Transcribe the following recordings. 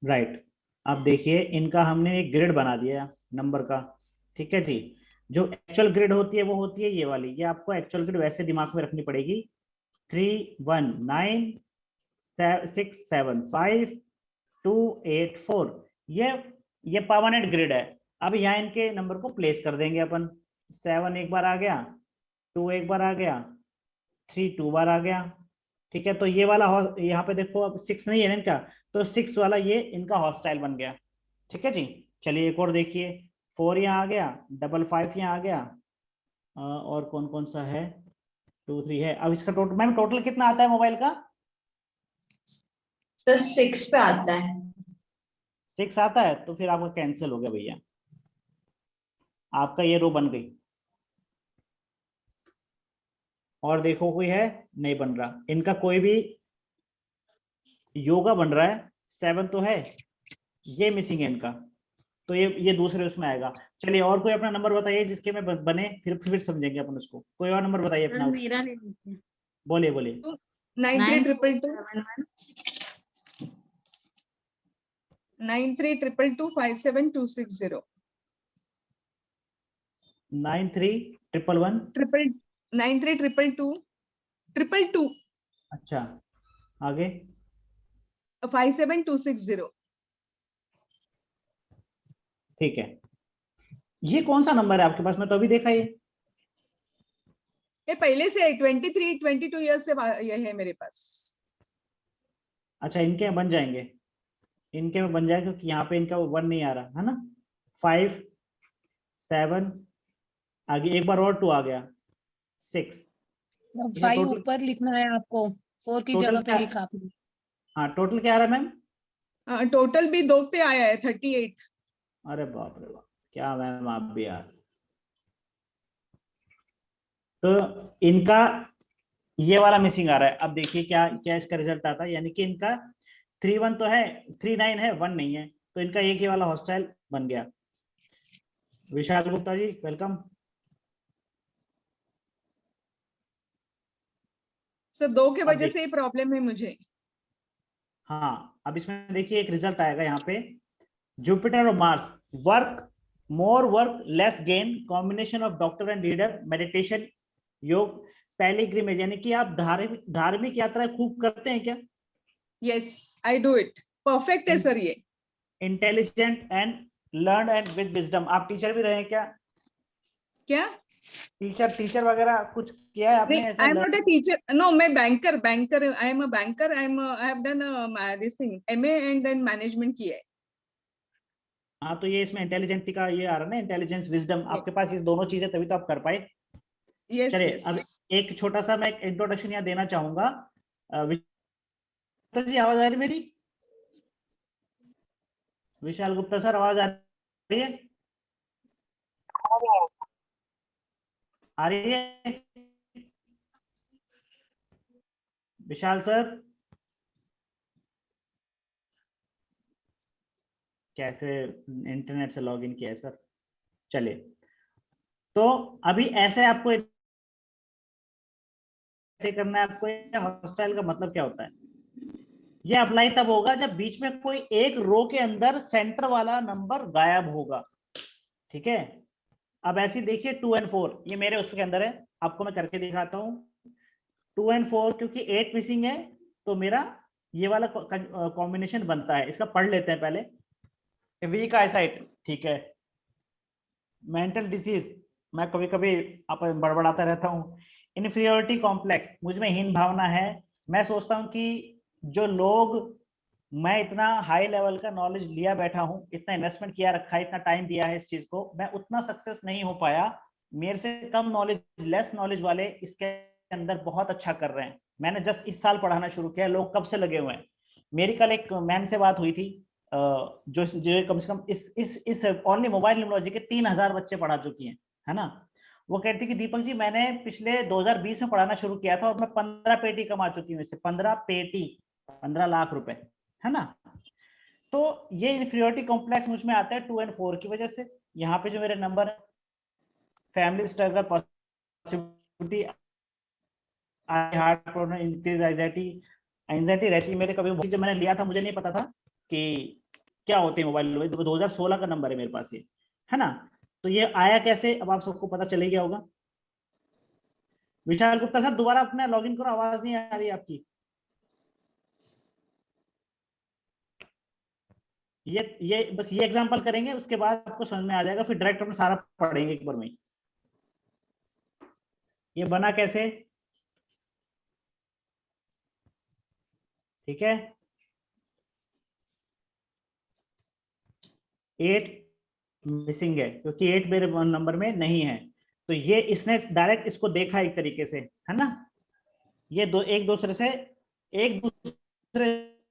Right. अब देखिए इनका हमने एक ग्रिड बना दिया नंबर का। ठीक है जी। जो एक्चुअल ग्रिड होती है वो होती है ये वाली, ये आपको एक्चुअल ग्रिड वैसे दिमाग में रखनी पड़ेगी। 3 1 9 6 7 5 2 8 4, ये परमानेंट ग्रिड है। अब यहाँ इनके नंबर को प्लेस कर देंगे अपन। 7 एक बार आ गया, 2 एक बार आ गया, 3 2 बार आ गया। ठीक है, तो ये वाला यहाँ पे देखो, अब 6 नहीं है ना इनका, तो 6 वाला ये इनका हॉस्टाइल बन गया। ठीक है जी। चलिए एक और देखिए। 4 यहाँ आ गया, 5 5 यहाँ आ गया। और कौन कौन सा है? 2 3 है। अब इसका टोटल मैम, टोटल कितना आता है मोबाइल का? सर 6 पे आता है। 6 आता है, तो फिर आपका कैंसिल हो गया भैया, आपका ये रो बन गई। और देखो कोई है? नहीं बन रहा इनका कोई भी। योगा बन रहा है, 7 तो है, ये मिसिंग है इनका, तो ये दूसरे उसमें आएगा। चलिए और कोई अपना नंबर बताइए जिसके में बने, फिर समझेंगे अपन उसको। कोई और नंबर बताइए सर अपना। मेरा ले लीजिए। बोलिए बोलिए। 9322 9322257260 9311 9322 अच्छा, आगे? 57260। ठीक है। ये कौन सा नंबर है आपके पास? मैं तो अभी देखा ये। ये पहले से 23-22 ईयर से ये है मेरे पास। अच्छा, इनके में बन जाएंगे, इनके में बन जाएगा, क्योंकि यहाँ पे इनका 1 नहीं आ रहा है ना। 5 7, आगे एक बार और 2 आ गया, 6। 5 ऊपर लिखना है आपको, 4 की टोटल जगह पे क्या? लिखा आपने। हाँ, टोटल क्या आ रहा है मैम? टोटल भी 2 पे आया है 38। अरे बाप रे बाप, क्या मैम आप भी यार। तो इनका ये वाला मिसिंग आ रहा है। अब देखिए क्या क्या इसका रिजल्ट आता है, यानी कि इनका 3 1 तो है, 3 9 है, 1 नहीं है, तो इनका एक ही वाला हॉस्टाइल बन गया। विशाल गुप्ता जी वेलकम। सर 2 के अब वजह से ही प्रॉब्लम है मुझे। हाँ, अब इसमें देखिए एक रिजल्ट आएगा यहाँ पे। जुपिटर और Mars, work more work less gain, combination of doctor and leader, meditation, योग, पैलिग्रिमेज, यानी कि आप धार्मिक धार्मिक यात्रा खूब करते हैं क्या? Yes, I do it. Perfect है सर ये। Intelligent and learn and with wisdom, आप टीचर भी रहे हैं क्या? क्या? टीचर वगैरह कुछ किया है आपने नहीं, ऐसा? I am not a teacher. No, मैं banker I am a banker. I have done this thing, MA and then management किया है। हाँ, तो ये इसमें इंटेलिजेंट का ये आ रहा है ना, इंटेलिजेंस विजडम, आपके पास ये दोनों चीजें, तभी तो आप कर पाए। यस चलिए यस। अब एक छोटा सा मैं एक इंट्रोडक्शन यहाँ देना चाहूंगा। विशाल जी आवाज आ रही मेरी? विशाल गुप्ता सर आवाज आ रही है? आ रही है विशाल सर? कैसे इंटरनेट से लॉगिन किया है सर? चलिए, तो अभी ऐसे आपको ऐसे करना है आपको। हॉस्टाइल का मतलब क्या होता है? ये अप्लाई तब होगा जब बीच में कोई एक रो के अंदर सेंटर वाला नंबर गायब होगा। ठीक है। अब ऐसे देखिए 2 और 4, ये मेरे उसके अंदर है, आपको मैं करके दिखाता हूँ। 2 और 4, क्योंकि 8 मिसिंग है, तो मेरा ये वाला कॉम्बिनेशन बनता है। इसका पढ़ लेते हैं पहले। वीक आईसाइट, ठीक है। मेंटल डिजीज, मैं कभी कभी आप बड़बड़ाता रहता हूँ। इन्फीरियोरिटी कॉम्प्लेक्स, मुझ में हीन भावना है। मैं सोचता हूँ कि जो लोग, मैं इतना हाई लेवल का नॉलेज लिया बैठा हूँ, इतना इन्वेस्टमेंट किया रखा है, इतना टाइम दिया है इस चीज को, मैं उतना सक्सेस नहीं हो पाया। मेरे से कम नॉलेज, लेस नॉलेज वाले इसके अंदर बहुत अच्छा कर रहे हैं। मैंने जस्ट इस साल पढ़ाना शुरू किया, लोग कब से लगे हुए हैं। मेरी कल एक मैम से बात हुई थी, जो जो कम से कम इस ओनली मोबाइल न्यूमरोलॉजी के 3,000 बच्चे पढ़ा चुकी हैं, है ना। वो कहती कि दीपक जी, मैंने पिछले 2020 में पढ़ाना शुरू किया था और मैं 15 पेटी कमा चुकी हूँ इससे। 15 पेटी, 15 लाख रुपए, है ना। तो ये इन्फीरियोरिटी कॉम्प्लेक्स मुझ में आता है 2 और 4 की वजह से। यहाँ पे जो मेरे number, family struggle, possibility, heart problem, increase anxiety, anxiety रहती है मेरे कभी। जब मैंने लिया था मुझे नहीं पता था कि क्या होते हैं मोबाइल नंबर, 2016 का नंबर है मेरे पास ये, है ना। तो ये आया कैसे, अब आप सबको पता चल ही गया होगा। विशाल गुप्ता सर दोबारा अपना लॉगिन करो, आवाज नहीं आ रही आपकी। ये बस ये एग्जांपल करेंगे, उसके बाद आपको समझ में आ जाएगा, फिर डायरेक्ट अपना सारा पढ़ेंगे एक बार में। ये बना कैसे, ठीक है। 8 मिसिंग है क्योंकि 8 मेरे नंबर में नहीं है, तो ये इसने डायरेक्ट इसको देखा एक तरीके से, है ना। ये दो एक दूसरे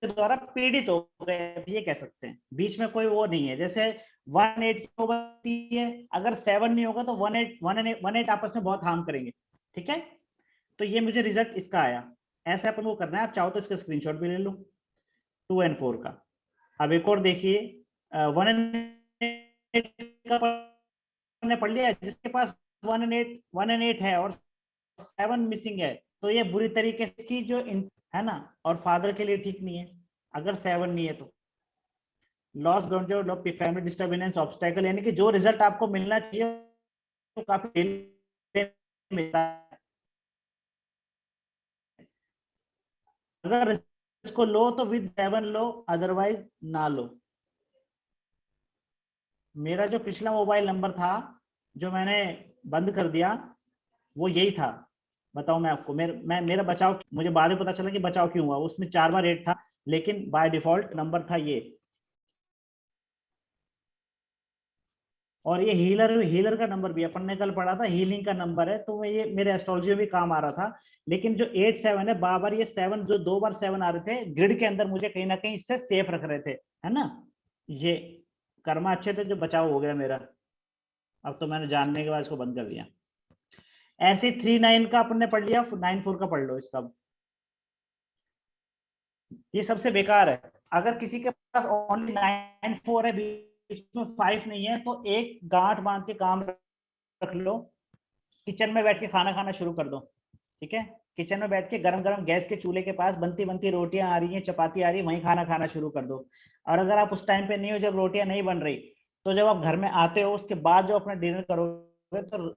द्वारा पीड़ित हो गए, ये कह सकते हैं। बीच में कोई वो नहीं है, जैसे 1-8 बनती है, अगर 7 नहीं होगा तो 1-8 आपस में बहुत हार्म करेंगे, ठीक है। तो ये मुझे रिजल्ट इसका आया, ऐसे अपन को करना है। आप चाहो तो इसका स्क्रीनशॉट भी ले लो 2 और 4 का। अब एक और देखिए, 1-8 का ने पढ़ लिया, जिसके पास 1-8 है और 7 मिसिंग है, तो ये बुरी तरीके की जो है ना, और फादर के लिए ठीक नहीं है अगर 7 नहीं है तो। Loss ground family disturbance obstacle, यानी कि जो रिजल्ट आपको मिलना चाहिए वो काफी मिलता है। अगर इसको लो तो विद 7 लो, अदरवाइज ना लो। मेरा जो पिछला मोबाइल नंबर था जो मैंने बंद कर दिया वो यही था। बताओ मैं आपको, मेरा बचाव, मुझे बाद में पता चला कि बचाव क्यों हुआ। उसमें 4 बार रेट था, लेकिन बाय डिफॉल्ट नंबर था ये। और ये हीलर का नंबर भी अपन ने कल पढ़ा था, हीलिंग का नंबर है, तो ये मेरे एस्ट्रोलॉजी में भी काम आ रहा था। लेकिन जो 8-7 है, बार ये 7 जो 2 बार 7 आ रहे थे ग्रिड के अंदर, मुझे कहीं ना कहीं इससे सेफ रख रहे थे, है ना। ये कर्मा अच्छे थे जो बचाव हो गया मेरा। अब तो मैंने जानने के बाद इसको बंद कर दिया। ऐसे 3-9 का अपन ने पढ़ लिया, 9-4 का पढ़ लो इसका। ये सबसे बेकार है। अगर किसी के पास ओनली 9-4 है, बीच में 5 नहीं है, तो एक गांठ बांध के काम रख लो, किचन में बैठ के खाना खाना शुरू कर दो, ठीक है। किचन में बैठ के गरम गरम गैस के चूल्हे के पास बनती बनती रोटियां आ रही हैं, चपाती आ रही है, वहीं खाना खाना शुरू कर दो। और अगर आप उस टाइम पे नहीं हो जब रोटियां नहीं बन रही, तो जब आप घर में आते हो उसके बाद जो अपना डिनर करोगे तो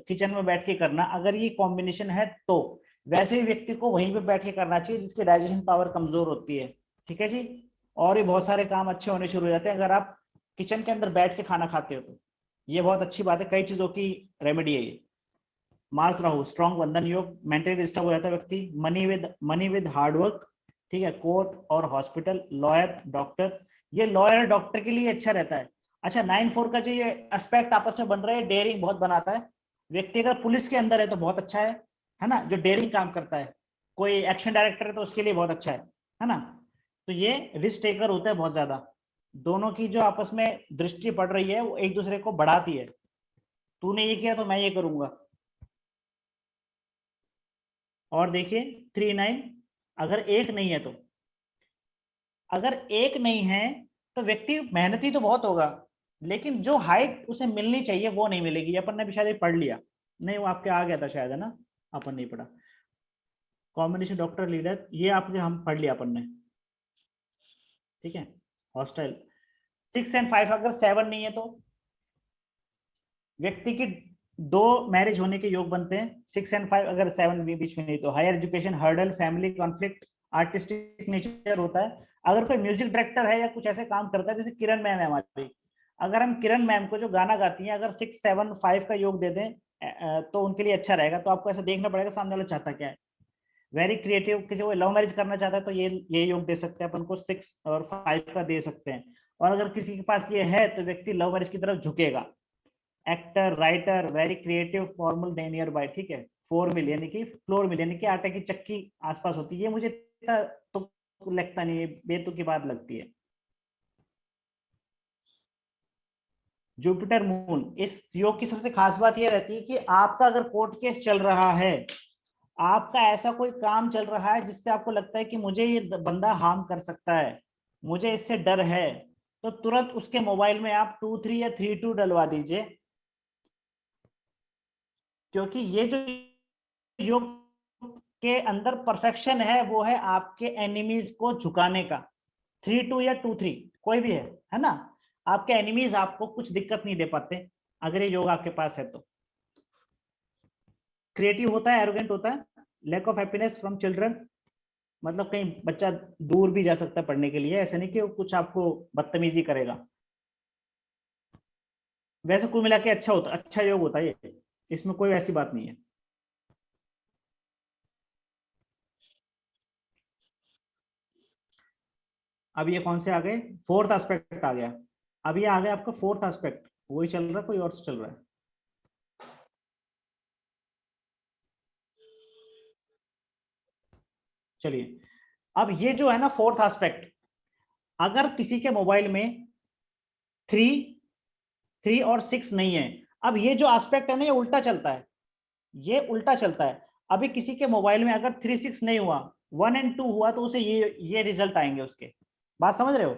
किचन में बैठ के करना, अगर ये कॉम्बिनेशन है तो। वैसे ही व्यक्ति को वहीं पे बैठ के करना चाहिए जिसकी डाइजेशन पावर कमजोर होती है, ठीक है जी। और भी बहुत सारे काम अच्छे होने शुरू हो जाते हैं अगर आप किचन के अंदर बैठ के खाना खाते हो तो। ये बहुत अच्छी बात है, कई चीजों की रेमेडी है ये। मार्स राहु स्ट्रॉन्ग बंधन योग, मेंटली डिस्टर्ब हो जाता है व्यक्ति, मनी विद हार्डवर्क, ठीक है। कोर्ट और हॉस्पिटल, लॉयर डॉक्टर, ये लॉयर डॉक्टर के लिए अच्छा रहता है। अच्छा 9-4 का जो ये एस्पेक्ट आपस में बन रहा है, डेयरिंग बहुत बनाता है व्यक्ति। अगर पुलिस के अंदर है तो बहुत अच्छा है ना, जो डेयरिंग काम करता है। कोई एक्शन डायरेक्टर है तो उसके लिए बहुत अच्छा है ना। तो ये रिस्क टेकर होता है बहुत ज्यादा। दोनों की जो आपस में दृष्टि पड़ रही है वो एक दूसरे को बढ़ाती है, तूने ये किया तो मैं ये करूंगा। और देखिए 3-9, अगर एक नहीं है तो, अगर एक नहीं है तो व्यक्ति मेहनती तो बहुत होगा, लेकिन जो हाइट उसे मिलनी चाहिए वो नहीं मिलेगी। अपन ने भी शायद पढ़ लिया, नहीं वो आपके आ गया था शायद, है ना, अपन नहीं पढ़ा। कॉम्बिनेशन डॉक्टर लीडर, ये आपने हम पढ़ लिया अपन ने, ठीक है। हॉस्टल 6 और 5, अगर 7 नहीं है तो व्यक्ति की 2 मैरिज होने के योग बनते हैं। 6 और 5 अगर 7 भी बीच में नहीं तो higher education hurdle, family conflict, artistic nature होता है। अगर कोई म्यूजिक डायरेक्टर है या कुछ ऐसे काम करता है, जैसे किरण मैम है हमारी, अगर हम किरण मैम को जो गाना गाती हैं अगर 6-7-5 का योग दे दें तो उनके लिए अच्छा रहेगा। तो आपको ऐसा देखना पड़ेगा सामने वाला चाहता क्या है। वेरी क्रिएटिव, किसी को लव मैरिज करना चाहता है तो ये योग दे सकते हैं अपन को, 6 और 5 का दे सकते हैं। और अगर किसी के पास ये है तो व्यक्ति लव मैरिज की तरफ झुकेगा। Actor, writer, very creative, formal, near by, ठीक है। 4 मिल यानी कि फ्लोर मिल यानी कि आटे की चक्की आसपास होती है। ये मुझे तो लगता नहीं है, बेतुकी बात लगती है। जुपिटर मून, इस योग की सबसे खास बात यह रहती है कि आपका अगर कोर्ट केस चल रहा है, आपका ऐसा कोई काम चल रहा है जिससे आपको लगता है कि मुझे ये बंदा हार्म कर सकता है, मुझे इससे डर है, तो तुरंत उसके मोबाइल में आप 2-3 या 3-2 डलवा दीजिए। क्योंकि ये जो योग के अंदर परफेक्शन है वो है आपके एनिमीज को झुकाने का। 3-2 या 2-3 कोई भी है ना। आपके एनिमीज आपको कुछ दिक्कत नहीं दे पाते अगर ये योग आपके पास है तो। क्रिएटिव होता है, एरोगेंट होता है, lack of happiness from children, मतलब कहीं बच्चा दूर भी जा सकता है पढ़ने के लिए, ऐसा नहीं कि वो कुछ आपको बदतमीजी करेगा। वैसे कुल मिला के अच्छा होता, अच्छा योग होता है ये, इसमें कोई ऐसी बात नहीं है। अब ये कौन से आ गए, फोर्थ एस्पेक्ट आ गया। अब ये आ गया आपका फोर्थ एस्पेक्ट, वही चल रहा है, कोई और चल रहा है? चलिए, अब ये जो है ना फोर्थ एस्पेक्ट, अगर किसी के मोबाइल में 3 और 6 नहीं है, अब ये जो एस्पेक्ट है ना ये उल्टा चलता है, ये उल्टा चलता है। अभी किसी के मोबाइल में अगर 3 6 नहीं हुआ, 1 और 2 हुआ, तो उसे ये रिजल्ट आएंगे उसके। बात समझ रहे हो?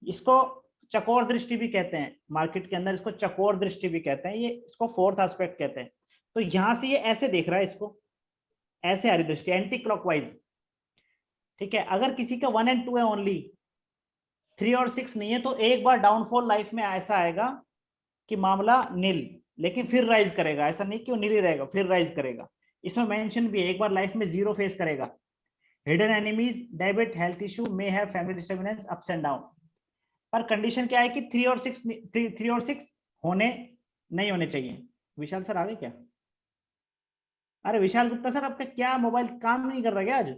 इसको चकोर दृष्टि भी कहते हैं, मार्केट के अंदर इसको चकोर दृष्टि भी कहते हैं, ये इसको फोर्थ एस्पेक्ट कहते हैं। तो यहां से ये ऐसे देख रहा है इसको, ऐसे आ रही दृष्टि, एंटी क्लॉकवाइज। ठीक है, अगर किसी का 1 और 2 है ओनली, 3 और 6 नहीं है, तो एक बार डाउनफॉल लाइफ में ऐसा आएगा कि मामला नील, लेकिन फिर राइज करेगा। ऐसा नहीं कि वो नील ही रहेगा, फिर राइज करेगा। इसमें मेंशन भी है, एक बार लाइफ में 0 फेस करेगा। Hidden enemies, debit, health issue, may have family disturbance, ups and down. पर कंडीशन क्या है कि 3 और 6 होने नहीं होने चाहिए। विशाल सर आ गए क्या? अरे विशाल गुप्ता सर, आपका क्या मोबाइल काम नहीं कर रहा क्या आज?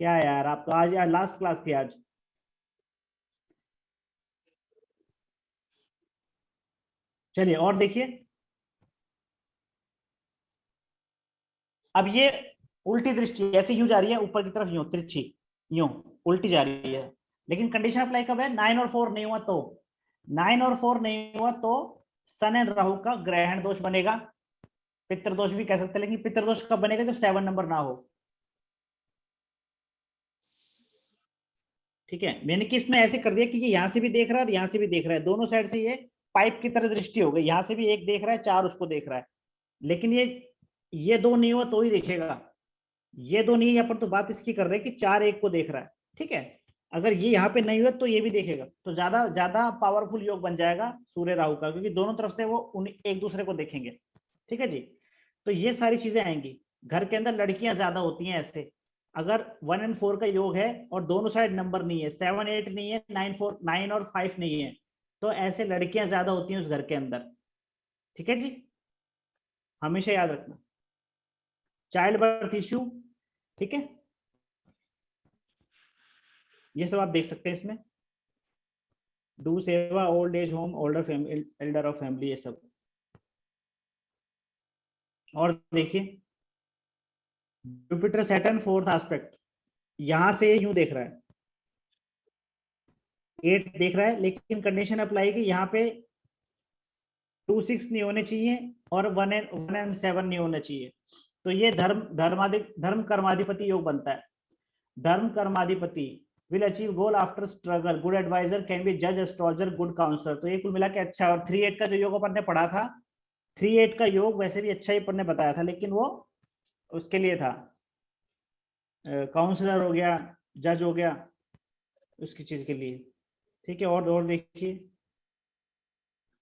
क्या यार, आप तो आज यार लास्ट क्लास थी आज। चलिए और देखिए, अब ये उल्टी दृष्टि ऐसे यूं जा रही है ऊपर की तरफ, यूं तिरछी, यूं उल्टी जा रही है। लेकिन कंडीशन अप्लाई कब है? 9 और 4 नहीं हुआ तो। 9 और 4 नहीं हुआ तो सन एंड राहु का ग्रहण दोष बनेगा, पितृदोष भी कह सकते हैं। लेकिन पितृदोष कब बनेगा? जब 7 नंबर ना हो। ठीक है, मैंने कि इसमें ऐसे कर दिया कि ये यहां से भी देख रहा है और यहां से भी देख रहा है, दोनों साइड से ये पाइप की तरह दृष्टि हो गई। यहां से भी एक देख रहा है, 4 उसको देख रहा है। लेकिन ये 2 नहीं हुआ तो ही देखेगा, ये 2 नहीं है, अपन तो बात इसकी कर रहे हैं कि 4 एक को देख रहा है। ठीक है, अगर ये यहाँ पे नहीं हुआ तो ये भी देखेगा, तो ज्यादा ज्यादा पावरफुल योग बन जाएगा सूर्य राहु का, क्योंकि दोनों तरफ से वो एक दूसरे को देखेंगे। ठीक है जी, तो ये सारी चीजें आएंगी। घर के अंदर लड़कियां ज्यादा होती हैं ऐसे, अगर 1 और 4 का योग है और दोनों साइड नंबर नहीं है, 7 8 नहीं है, 9 और 5 नहीं है, तो ऐसे लड़कियां ज्यादा होती हैं उस घर के अंदर। ठीक है जी, हमेशा याद रखना। चाइल्ड बर्थ इश्यू, ठीक है, ये सब आप देख सकते हैं इसमें। डू सेवा, old age home, older family, Elder of family, ये सब। और देखिए, जुपिटर सैटर्न फोर्थ एस्पेक्ट, यहां से यूं देख रहा है, 8 देख रहा है, लेकिन कंडीशन अप्लाई की यहाँ पे 2 6 नहीं होने चाहिए और 1 और 7 नहीं होना चाहिए। तो ये धर्म कर्माधिपति योग बनता है। धर्म कर्माधिपति will achieve goal after struggle, good adviser, can be जज, एस्ट्रोलॉजर, गुड काउंसलर। तो ये कुल मिला के अच्छा। और 3 8 का जो योग अपन ने पढ़ा था, 3 8 का योग वैसे भी अच्छा ही अपन ने बताया था, लेकिन वो उसके लिए था, काउंसलर हो गया, जज हो गया, उसकी चीज के लिए। ठीक है, और देखिए,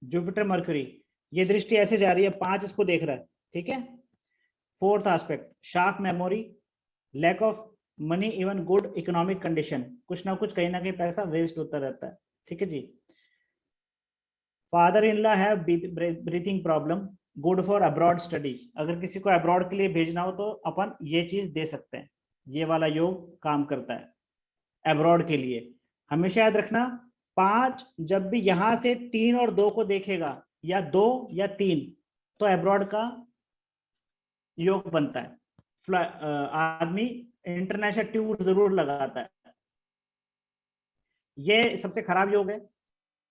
जुपिटर मर्क्यूरी, ये दृष्टि ऐसे जा रही है, 5 इसको देख रहा है। ठीक है, fourth aspect, sharp memory, lack of money, even good economic condition, कुछ ना कुछ कहीं ना कहीं पैसा वेस्ट होता रहता है। ठीक है जी, father in law have breathing problem, good for abroad study. अगर किसी को अब्रॉड के लिए भेजना हो तो अपन ये चीज दे सकते हैं, ये वाला योग काम करता है अब्रॉड के लिए। हमेशा याद रखना, 5 जब भी यहां से 3 और 2 को देखेगा, या 2 या 3, तो अब्रॉड का योग बनता है। आदमी इंटरनेशनल टूर जरूर लगाता है। ये सबसे खराब योग है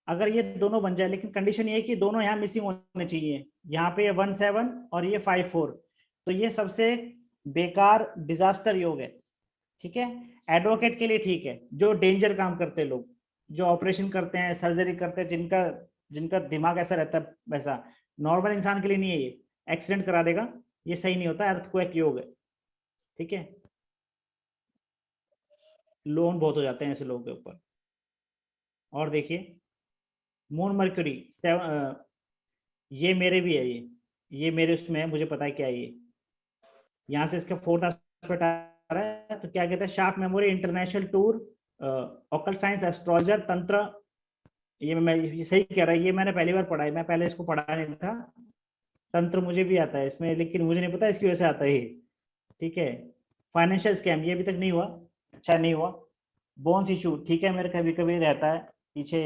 अगर ये दोनों बन जाए, लेकिन कंडीशन ये है कि दोनों यहाँ मिसिंग होने चाहिए। यहाँ पे ये 1 7 और ये 5 4, तो ये सबसे बेकार डिजास्टर योग है। ठीक है, एडवोकेट के लिए ठीक है, जो डेंजर काम करते हैं लोग, जो ऑपरेशन करते हैं, सर्जरी करते हैं, जिनका जिनका दिमाग ऐसा रहता है वैसा, नॉर्मल इंसान के लिए नहीं है ये, एक्सीडेंट करा देगा, ये सही नहीं होता, अर्थक्वेक योग है। ठीक है, लोन बहुत हो जाते हैं ऐसे लोगों के ऊपर। और देखिए मून मर्क्यूरी ये मेरे भी है, ये मेरे उसमें है, मुझे पता है क्या है ये। यहाँ से इसका फोर्थ एस्पेक्ट आ रहा है, तो क्या कहते हैं, sharp memory, international tour, occult science, astrologer, तंत्र। ये सही कह रहा है, ये मैंने पहली बार पढ़ा है, मैं पहले इसको पढ़ा नहीं था। तंत्र मुझे भी आता है इसमें, लेकिन मुझे नहीं पता इसकी वजह से आता है ये। ठीक है, फाइनेंशियल स्कैम, ये अभी तक नहीं हुआ, अच्छा नहीं हुआ। बोन्स इशू, ठीक है, मेरे कभी कभी रहता है पीछे,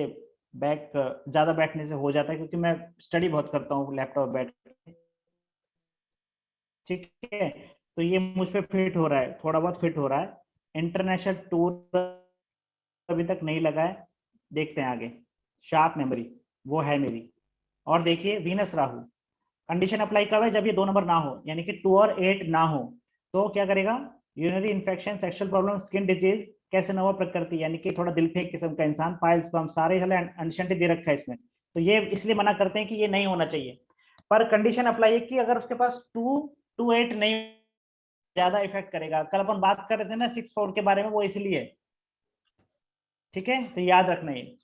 बैक ज्यादा बैठने से हो जाता है, क्योंकि मैं स्टडी बहुत करता हूँ लैपटॉप बैठ के। ठीक है, तो ये मुझ पे फिट हो रहा है, थोड़ा बहुत फिट हो रहा है। इंटरनेशनल टूर अभी तक नहीं लगा है, देखते हैं आगे। शार्प मेमोरी वो है मेरी। और देखिए वीनस राहु, कंडीशन अप्लाई कब है, जब ये 2 नंबर ना हो, यानी कि 2 और 8 ना हो, तो क्या करेगा, urinary infection, sexual problem, skin disease, कैसे नवा प्रकृति, यानी कि थोड़ा दिल फेंक किस्म का इंसान, पाइल्स, स्पर्म, सारे अनशंटी दे रखा है इसमें, तो ये इसलिए मना करते हैं कि ये नहीं होना चाहिए। पर कंडीशन अप्लाई है कि अगर उसके पास 2 8 नहीं, ज्यादा इफेक्ट करेगा। कल अपन बात कर रहे थे ना 6 4 के बारे में, वो इसलिए। ठीक है, तो याद रखना ये।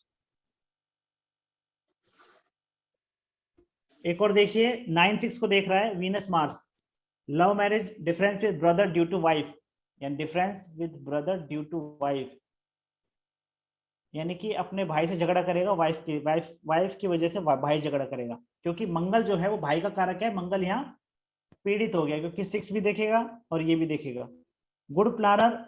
एक और देखिए 9 6 को देख रहा है, Venus Mars, love marriage, difference with brother due to wife, यानी difference with brother due to wife, यानी कि अपने भाई से झगड़ा करेगा, वाइफ की वजह से भाई झगड़ा करेगा, क्योंकि मंगल जो है वो भाई का कारक है, मंगल यहाँ पीड़ित हो गया, क्योंकि 6 भी देखेगा और ये भी देखेगा। Good planner,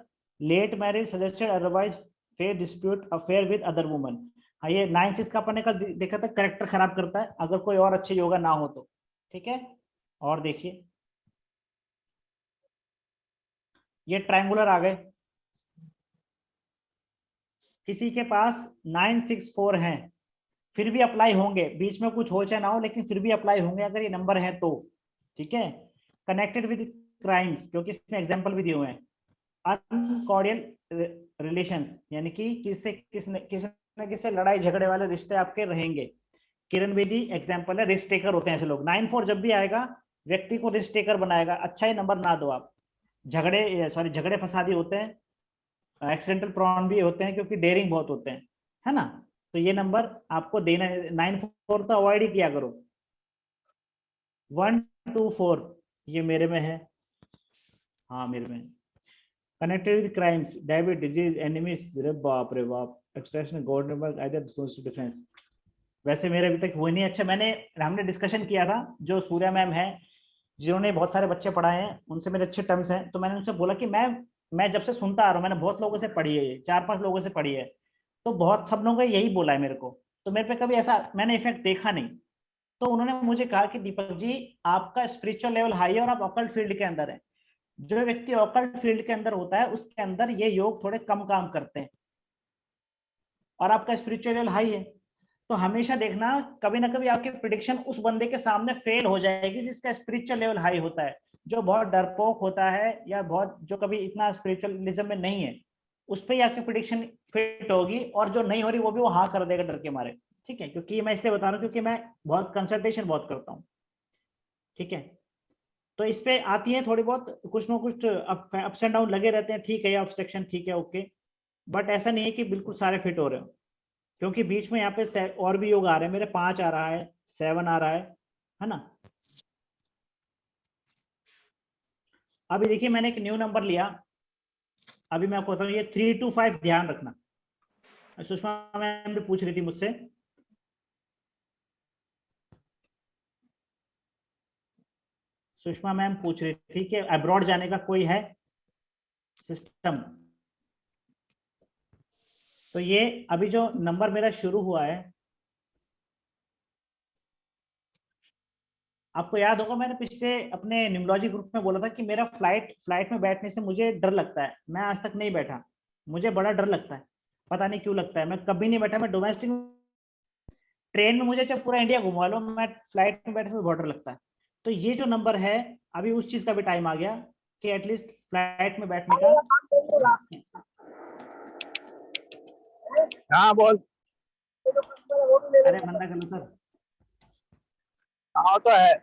late marriage suggested, otherwise fair dispute, affair with other woman. हाँ, ये 9 6 का अपन ने कल देखा था, करेक्टर खराब करता है अगर कोई और अच्छे योगा ना हो तो। ठीक है, और देखिए ये ट्रायंगुलर आ गए, किसी के पास 9 6 4 हैं, फिर भी अप्लाई होंगे, बीच में कुछ हो चाहे ना हो, लेकिन फिर भी अप्लाई होंगे अगर ये नंबर है तो। ठीक है, कनेक्टेड विद क्राइम्स, क्योंकि इसमें एग्जांपल भी दिए हुए हैं। अनकॉर्डियल रिलेशंस, यानी कि किसने किससे लड़ाई झगड़े वाले रिश्ते आपके रहेंगे। किरण बेदी एग्जांपल है, रिस्क टेकर होते हैं ऐसे लोग। 9 4 जब भी आएगा व्यक्ति को रिस्क टेकर बनाएगा, अच्छा ही नंबर ना दो आप। झगड़े फसादी होते हैं, एक्सीडेंटल प्रॉन भी होते हैं, क्योंकि डेयरिंग बहुत होते हैं, है ना। तो ये नंबर आपको देना है, 9 4 तो अवॉइड ही किया करो। 1 2 4 ये मेरे में है, हाँ मेरे में। Connected with crimes, diabetes, disease, enemies, रे बाप रे बाप, expression god number either difference. वैसे मेरे अभी तक हुए नहीं। अच्छा, हमने डिस्कशन किया था, जो सूर्या मैम है, जिन्होंने बहुत सारे बच्चे पढ़ाए हैं, उनसे मेरे अच्छे टर्म्स हैं, तो मैंने उनसे बोला कि मैं जब से सुनता आ रहा हूँ, मैंने बहुत लोगों से पढ़ी है, ये 4 5 लोगों से पढ़ी है, तो बहुत सब लोगों ने यही बोला है मेरे को, तो मेरे पे कभी ऐसा मैंने इफेक्ट देखा नहीं। तो उन्होंने मुझे कहा कि दीपक जी, आपका स्पिरिचुअल लेवल हाई है और आप ऑकल्ट फील्ड के अंदर है। जो व्यक्ति ऑकल्ट फील्ड के अंदर होता है, उसके अंदर ये योग थोड़े कम काम करते हैं, और आपका स्पिरिचुअल लेवल हाई है, तो हमेशा देखना कभी ना कभी आपकी प्रिडिक्शन उस बंदे के सामने फेल हो जाएगी जिसका स्पिरिचुअल लेवल हाई होता है। जो बहुत डरपोक होता है, या बहुत जो कभी इतना स्पिरिचुअलिज्म में नहीं है, उस पर ही आपकी प्रिडिक्शन फिट होगी, और जो नहीं हो रही वो भी वो हाँ कर देगा डर के मारे। ठीक है, क्योंकि मैं इसलिए बता रहा हूँ क्योंकि मैं बहुत कंसल्टेशन बहुत करता हूँ। ठीक है, तो इस पे आती है थोड़ी बहुत, कुछ ना कुछ अप्स एंड डाउन लगे रहते हैं, ठीक है, ऑब्स्ट्रक्शन ठीक है, ओके, बट ऐसा नहीं है कि बिल्कुल सारे फिट हो रहे हो, क्योंकि बीच में यहाँ पे और भी योग आ रहे हैं मेरे, 5 आ रहा है, 7 आ रहा है ना। अभी देखिए मैंने एक न्यू नंबर लिया, अभी मैं आपको बताऊं, ये 3 to 5 ध्यान रखना। सुषमा मैम भी पूछ रही थी मुझसे, सुषमा मैम पूछ रही थी कि अब्रॉड जाने का कोई है सिस्टम। तो ये अभी जो नंबर मेरा शुरू हुआ है, आपको याद होगा मैंने पिछले अपने न्यूमरोलॉजी ग्रुप में बोला था कि मेरा फ्लाइट में बैठने से मुझे डर लगता है, मैं आज तक नहीं बैठा, मुझे बड़ा डर लगता है, पता नहीं क्यों लगता है, मैं कभी नहीं बैठा। मैं डोमेस्टिक ट्रेन में मुझे जब पूरा इंडिया घुमा लो, मैं फ्लाइट में बैठने में बहुत डर लगता है। तो ये जो नंबर है, अभी उस चीज का भी टाइम आ गया कि एटलीस्ट फ्लाइट में बैठने का। हाँ बोल। अरे बंदा कर लो सर। हाँ तो है।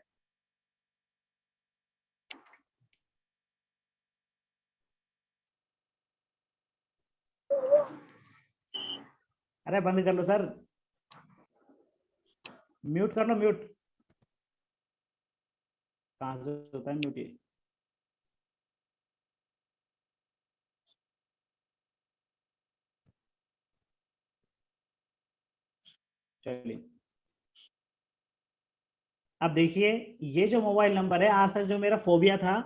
अरे बंद कर लो सर, म्यूट कर लो, म्यूट। कहाँ से होता है म्यूट ये? चलिए, अब देखिए, ये जो मोबाइल नंबर है, आज तक जो मेरा फोबिया था,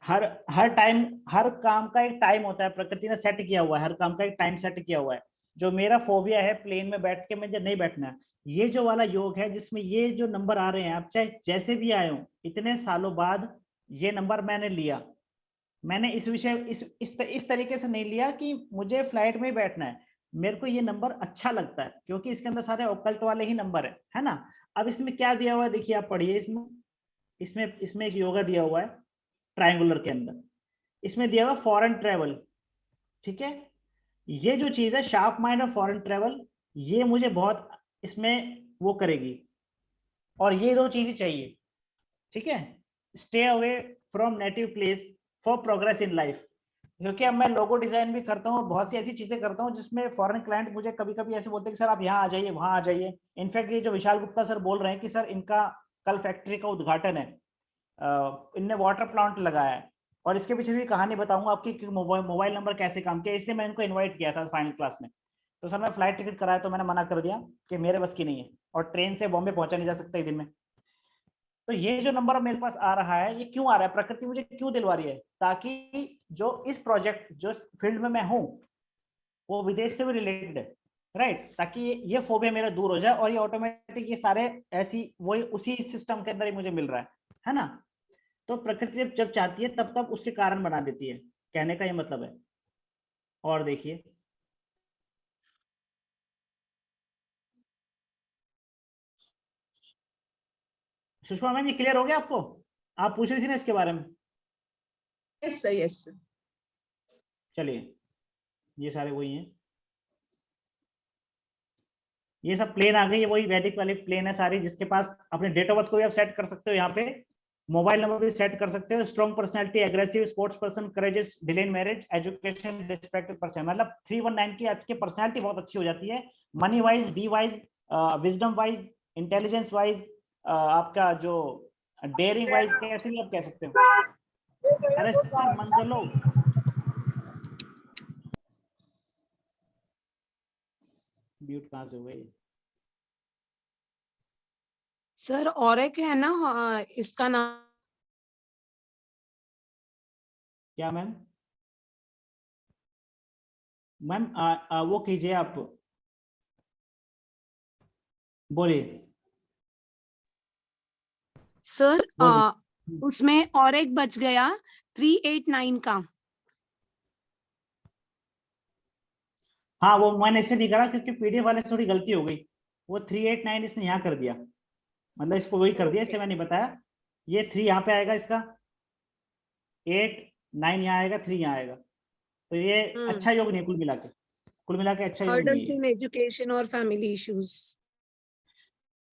हर हर टाइम, हर काम का एक टाइम होता है, प्रकृति ने सेट किया हुआ है, हर काम का एक टाइम सेट किया हुआ है। जो मेरा फोबिया है प्लेन में बैठ के मुझे नहीं बैठना, ये जो वाला योग है जिसमें ये जो नंबर आ रहे हैं, आप चाहे जैसे भी आए हो, इतने सालों बाद ये नंबर मैंने लिया। मैंने इस विषय इस तरीके से नहीं लिया कि मुझे फ्लाइट में ही बैठना है, मेरे को ये नंबर अच्छा लगता है क्योंकि इसके अंदर सारे ऑकल्ट वाले ही नंबर है ना। अब इसमें क्या दिया हुआ है देखिए, आप पढ़िए, इसमें इसमें इसमें एक योगा दिया हुआ है ट्रायंगुलर के अंदर, इसमें दिया हुआ फॉरेन ट्रेवल। ठीक है, ये जो चीज है शार्प माइंड और फॉरेन ट्रेवल, ये मुझे बहुत इसमें वो करेगी, और ये दो चीजें चाहिए। ठीक है, stay away from native place for progress in life, क्योंकि अब मैं लोगो डिजाइन भी करता हूँ और बहुत सी ऐसी चीजें करता हूँ जिसमें फॉरेन क्लाइंट मुझे कभी कभी ऐसे बोलते हैं कि सर आप यहाँ आ जाइए, वहां आ जाइए। इनफैक्ट ये जो विशाल गुप्ता सर बोल रहे हैं कि सर इनका कल फैक्ट्री का उद्घाटन है, इनने वाटर प्लांट लगाया है, और इसके पीछे भी कहानी बताऊंगा आपकी कि मोबाइल नंबर कैसे काम किया, इसलिए मैं इनको इन्वाइट किया था फाइनल क्लास में। तो सर मैं फ्लाइट टिकट कराया तो मैंने मना कर दिया कि मेरे बस की नहीं है, और ट्रेन से बॉम्बे पहुंचा नहीं जा सकता एक दिन में। तो ये जो नंबर मेरे पास आ रहा है, ये क्यों आ रहा है, प्रकृति मुझे क्यों दिलवा रही है, ताकि जो इस प्रोजेक्ट जो फील्ड में मैं हूँ वो विदेश से भी रिलेटेड है, राइट, ताकि ये फोबिया मेरा दूर हो जाए, और ये ऑटोमेटिक ये सारे ऐसी वही उसी सिस्टम के अंदर ही मुझे मिल रहा है ना। तो प्रकृति जब चाहती है तब तब उसके कारण बना देती है, कहने का ये मतलब है। और देखिए, सुषमा मैम, ये क्लियर हो गया आपको? आप पूछ रही थी ना इसके बारे में। Yes, sir. Yes, sir. चलिए, ये सारे वही हैं, ये सब प्लेन आ गई, ये वही वैदिक वाले प्लेन है सारी, जिसके पास अपने डेट ऑफ बर्थ को भी आप सेट कर सकते हो, यहाँ पे मोबाइल नंबर भी सेट कर सकते हो। Strong personality, aggressive, sports person, courageous, delay in marriage, education, respected person, मतलब 319 की आज की पर्सनैलिटी बहुत अच्छी हो जाती है। Money wise, be wise, wisdom wise, intelligence wise, आपका जो डेयरिंग वाइज, कैसे भी आप कह सकते हो। अरे सर मन कर लो, म्यूट कहाँ से हो गई? सर और एक है ना, इसका नाम क्या मैम? मैम वो कीजिए आप, बोलिए सर, बोलिए। उसमें और एक बच गया 389 का। हाँ, वो मैंने ऐसे नहीं करा क्योंकि पीडीएफ वाले से थोड़ी गलती हो गई, वो 389 इसने यहाँ कर दिया, मतलब इसको वही कर दिया, इसलिए मैंने बताया। ये 3 यहाँ पे आएगा, इसका 8 9 यहाँ आएगा, 3 यहाँ आएगा, तो ये अच्छा योग नहीं है, कुल मिला के अच्छा योग नहीं हर्डल्स है। इन एजुकेशन और फैमिली इश्यूज।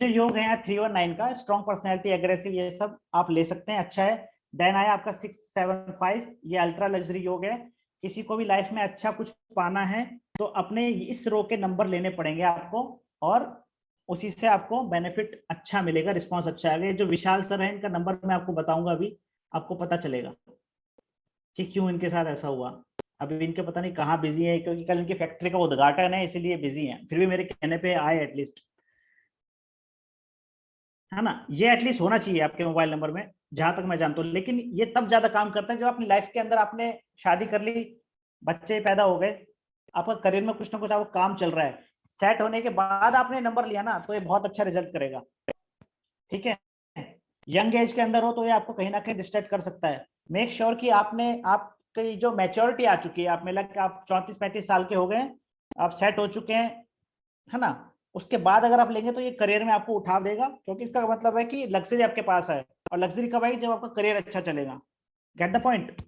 जो योग है यहाँ 319 का, स्ट्रॉन्ग पर्सनैलिटी, एग्रेसिव, ये सब आप ले सकते हैं, अच्छा है। देन आया आपका 675, ये अल्ट्रा लग्जरी योग है। किसी को भी लाइफ में अच्छा कुछ पाना है तो अपने इस रो के नंबर लेने पड़ेंगे आपको, और उसी से आपको बेनिफिट अच्छा मिलेगा, रिस्पॉन्स अच्छा आएगा। जो विशाल सर है, इनका नंबर मैं आपको बताऊंगा, अभी आपको पता चलेगा कि क्यों इनके साथ ऐसा हुआ। अभी इनके पता नहीं कहाँ बिजी है, क्योंकि कल इनकी फैक्ट्री का उद्घाटन है इसीलिए बिजी है, फिर भी मेरे कहने पे आए एटलीस्ट, है ना। ये एटलीस्ट होना चाहिए आपके मोबाइल नंबर में, जहां तक मैं जानता हूँ। लेकिन ये तब ज्यादा काम करता है जब अपनी लाइफ के अंदर आपने शादी कर ली, बच्चे पैदा हो गए, आपका करियर में कुछ ना कुछ आपको काम चल रहा है, सेट होने के बाद आपने नंबर लिया ना, तो ये बहुत अच्छा रिजल्ट करेगा। ठीक है, यंग एज के अंदर हो तो ये आपको कहीं ना कहीं डिस्ट्रैक्ट कर सकता है। मेक श्योर कि आपने आपकी जो मैच्योरिटी आ चुकी है, आप में लग आप 34-35 साल के हो गए, आप सेट हो चुके हैं, है ना, उसके बाद अगर आप लेंगे तो ये करियर में आपको उठा देगा, क्योंकि इसका मतलब है कि लग्जरी आपके पास है, और लग्जरी कब आएगी, जब आपका करियर अच्छा चलेगा। Get the point?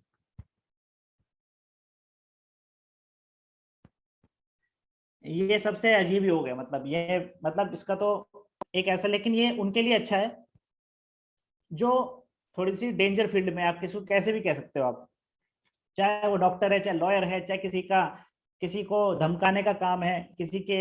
ये सबसे अजीब ही हो गया, मतलब ये, मतलब इसका तो एक ऐसा, लेकिन ये उनके लिए अच्छा है जो थोड़ी सी डेंजर फील्ड में, आप किसी को कैसे भी कह सकते हो आप, चाहे वो डॉक्टर है, चाहे लॉयर है, चाहे किसी का किसी को धमकाने का काम है, किसी के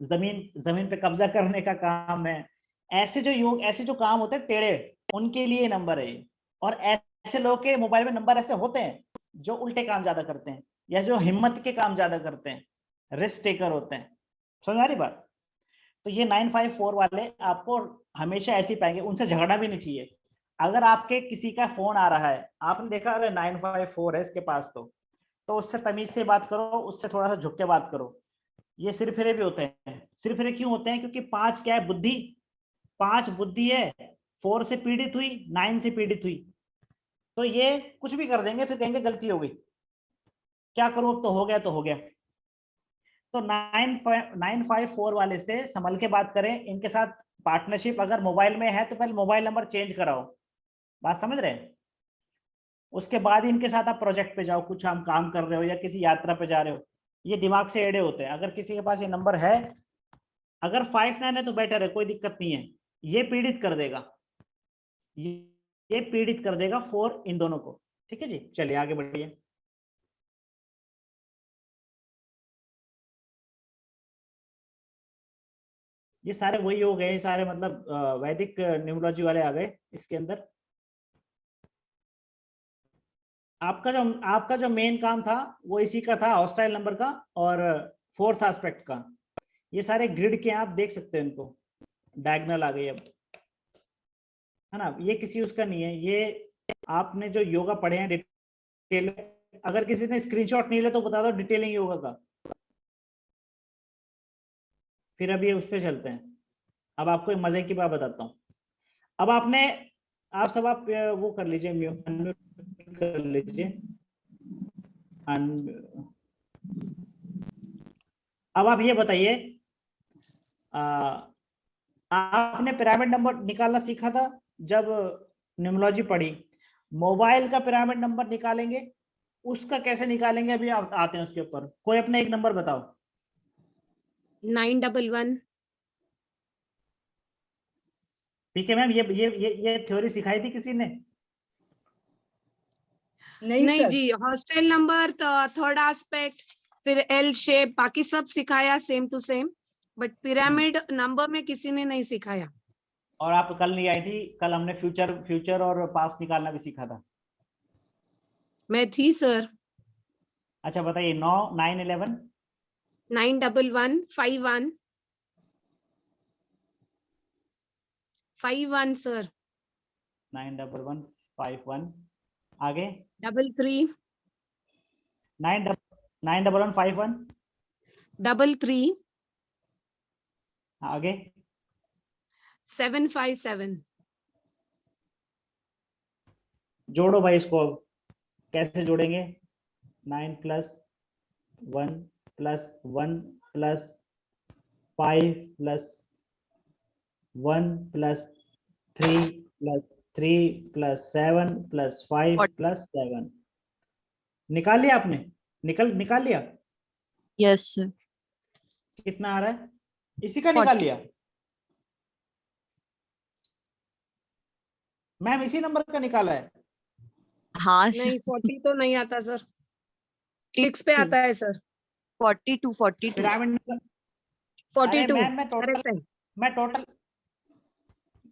जमीन जमीन पे कब्जा करने का काम है, ऐसे जो काम होते हैं टेढ़े, उनके लिए नंबर है ये। और ऐसे लोग के मोबाइल में नंबर ऐसे होते हैं जो उल्टे काम ज्यादा करते हैं या जो हिम्मत के काम ज्यादा करते हैं, रिस्क टेकर होते हैं। समझ आ रही बात? तो ये 954 वाले आपको हमेशा ऐसे ही पाएंगे, उनसे झगड़ना भी नहीं चाहिए। अगर आपके किसी का फोन आ रहा है, आपने देखा अरे 954 है इसके पास, तो उससे तमीज से बात करो, उससे थोड़ा सा झुक के बात करो। ये सिरफिरे भी होते हैं। सिरफिरे क्यों होते हैं? क्योंकि 5 क्या है? बुद्धि। 5 बुद्धि है, 4 से पीड़ित हुई, 9 से पीड़ित हुई, तो ये कुछ भी कर देंगे, फिर कहेंगे गलती हो गई, क्या करूं, अब तो हो गया तो हो गया। तो 954 वाले से संभल के बात करें। इनके साथ पार्टनरशिप अगर मोबाइल में है तो पहले मोबाइल नंबर चेंज कराओ। बात समझ रहे हैं? उसके बाद इनके साथ आप प्रोजेक्ट पे जाओ, कुछ हम काम कर रहे हो या किसी यात्रा पे जा रहे हो, ये दिमाग से एड़े होते हैं। अगर किसी के पास ये नंबर है, अगर 59 है तो बेटर है, कोई दिक्कत नहीं है। ये पीड़ित कर देगा, ये पीड़ित कर देगा 4 इन दोनों को। ठीक है जी, चलिए आगे बढ़िए। ये सारे वही हो गए, सारे मतलब वैदिक न्यूमरोलॉजी वाले आ गए इसके अंदर। आपका जो मेन काम था वो इसी का था, हॉस्टाइल नंबर का और फोर्थ एस्पेक्ट का। ये सारे ग्रिड के आप देख सकते हैं इनको, डायगोनल आ गई अब, है ना? ये किसी उसका नहीं है, ये आपने जो योगा पढ़े हैं डिटेल। अगर किसी ने स्क्रीनशॉट नहीं लिया तो बता दो डिटेलिंग योगा का, फिर अभी उस पर चलते हैं। अब आपको एक मजे की बात बताता हूँ। अब आप सब आप वो कर लीजिए, म्यूट कर लीजिए। अब आप ये बताइए, आपने पिरामिड नंबर निकालना सीखा था जब न्यूमरोलॉजी पढ़ी। मोबाइल का पिरामिड नंबर निकालेंगे, उसका कैसे निकालेंगे अभी आप आते हैं उसके ऊपर। कोई अपना एक नंबर बताओ। 911। ठीक है मैम, ये थ्योरी सिखाई थी किसी ने? नहीं सर। जी, हॉस्टल नंबर थर्ड एस्पेक्ट, फिर एल शेप, बाकी सब सिखाया same to same, but pyramid number में किसी ने नहीं सिखाया। और आप कल नहीं आई थी, कल हमने फ्यूचर और पास्ट निकालना भी सीखा था। मैं थी सर। अच्छा बताइए, 9 9 11 911 51 51 सर। 91151 आगे 33 9 91151 33 आगे 757। जोड़ो भाई इसको। अब कैसे जोड़ेंगे? 9 + 1 + 1 + 5 + 1 + 3 + 3 + 7 + 5 + 7। निकाल लिया आपने? निकाल लिया? Yes sir. कितना आ रहा है? इसी का निकाल 40। लिया मैम? इसी नंबर का निकाला है? हाँ नहीं 40 तो नहीं आता सर, 6 पे 42 आता है सर। 42 pyramid number? अरे 42 मैम करेक्ट है। मैं टोटल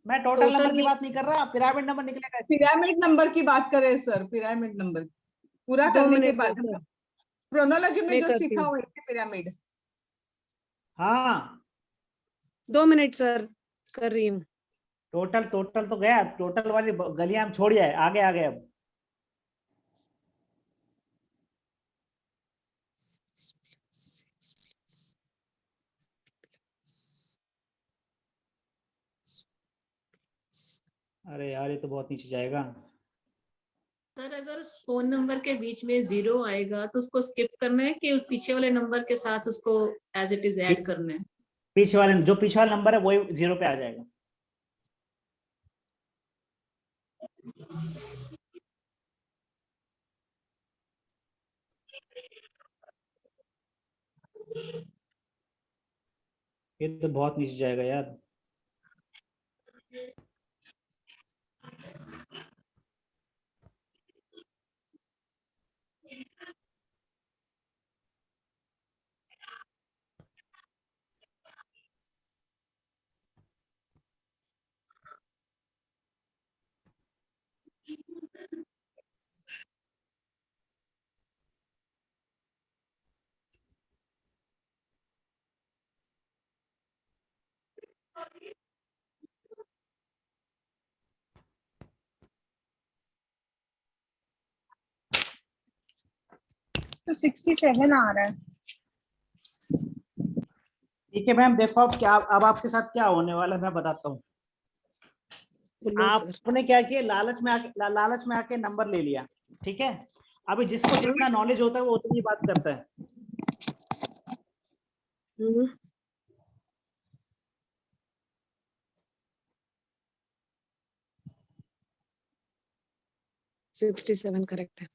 मैं टोटल टोटल नंबर की में बात नहीं कर रहा, पिरामिड नंबर निकलेगा। पिरामिड नंबर की बात कर रहे हैं सर, पिरामिड नंबर पूरा 2 करने के मिनट बाद सर, क्रोनोलॉजी में मैं जो करती सीखा हूँ। हुआ है पिरामिड। हाँ 2 मिनट सर, कर रही हूँ। टोटल तो गया, टोटल वाली गलियां हम छोड़िए, आगे आ गए अब। अरे यार ये तो बहुत नीचे जाएगा। सर अगर उस फोन नंबर के बीच में 0 आएगा तो उसको स्किप करना है कि पीछे वाले नंबर के साथ उसको एज इट इज ऐड करना है? पीछे वाला नंबर है वही 0 पे आ जाएगा। ये तो बहुत नीचे जाएगा यार। तो 67 आ रहा है। ठीक है मैम, देखो अब आपके साथ क्या होने वाला है मैं बताता हूँ। बोलो सर। आपने क्या किया, लालच में आके नंबर ले लिया, ठीक है। अभी जिसको जितना नॉलेज होता है वो उतनी बात करता है। 67 करेक्ट है।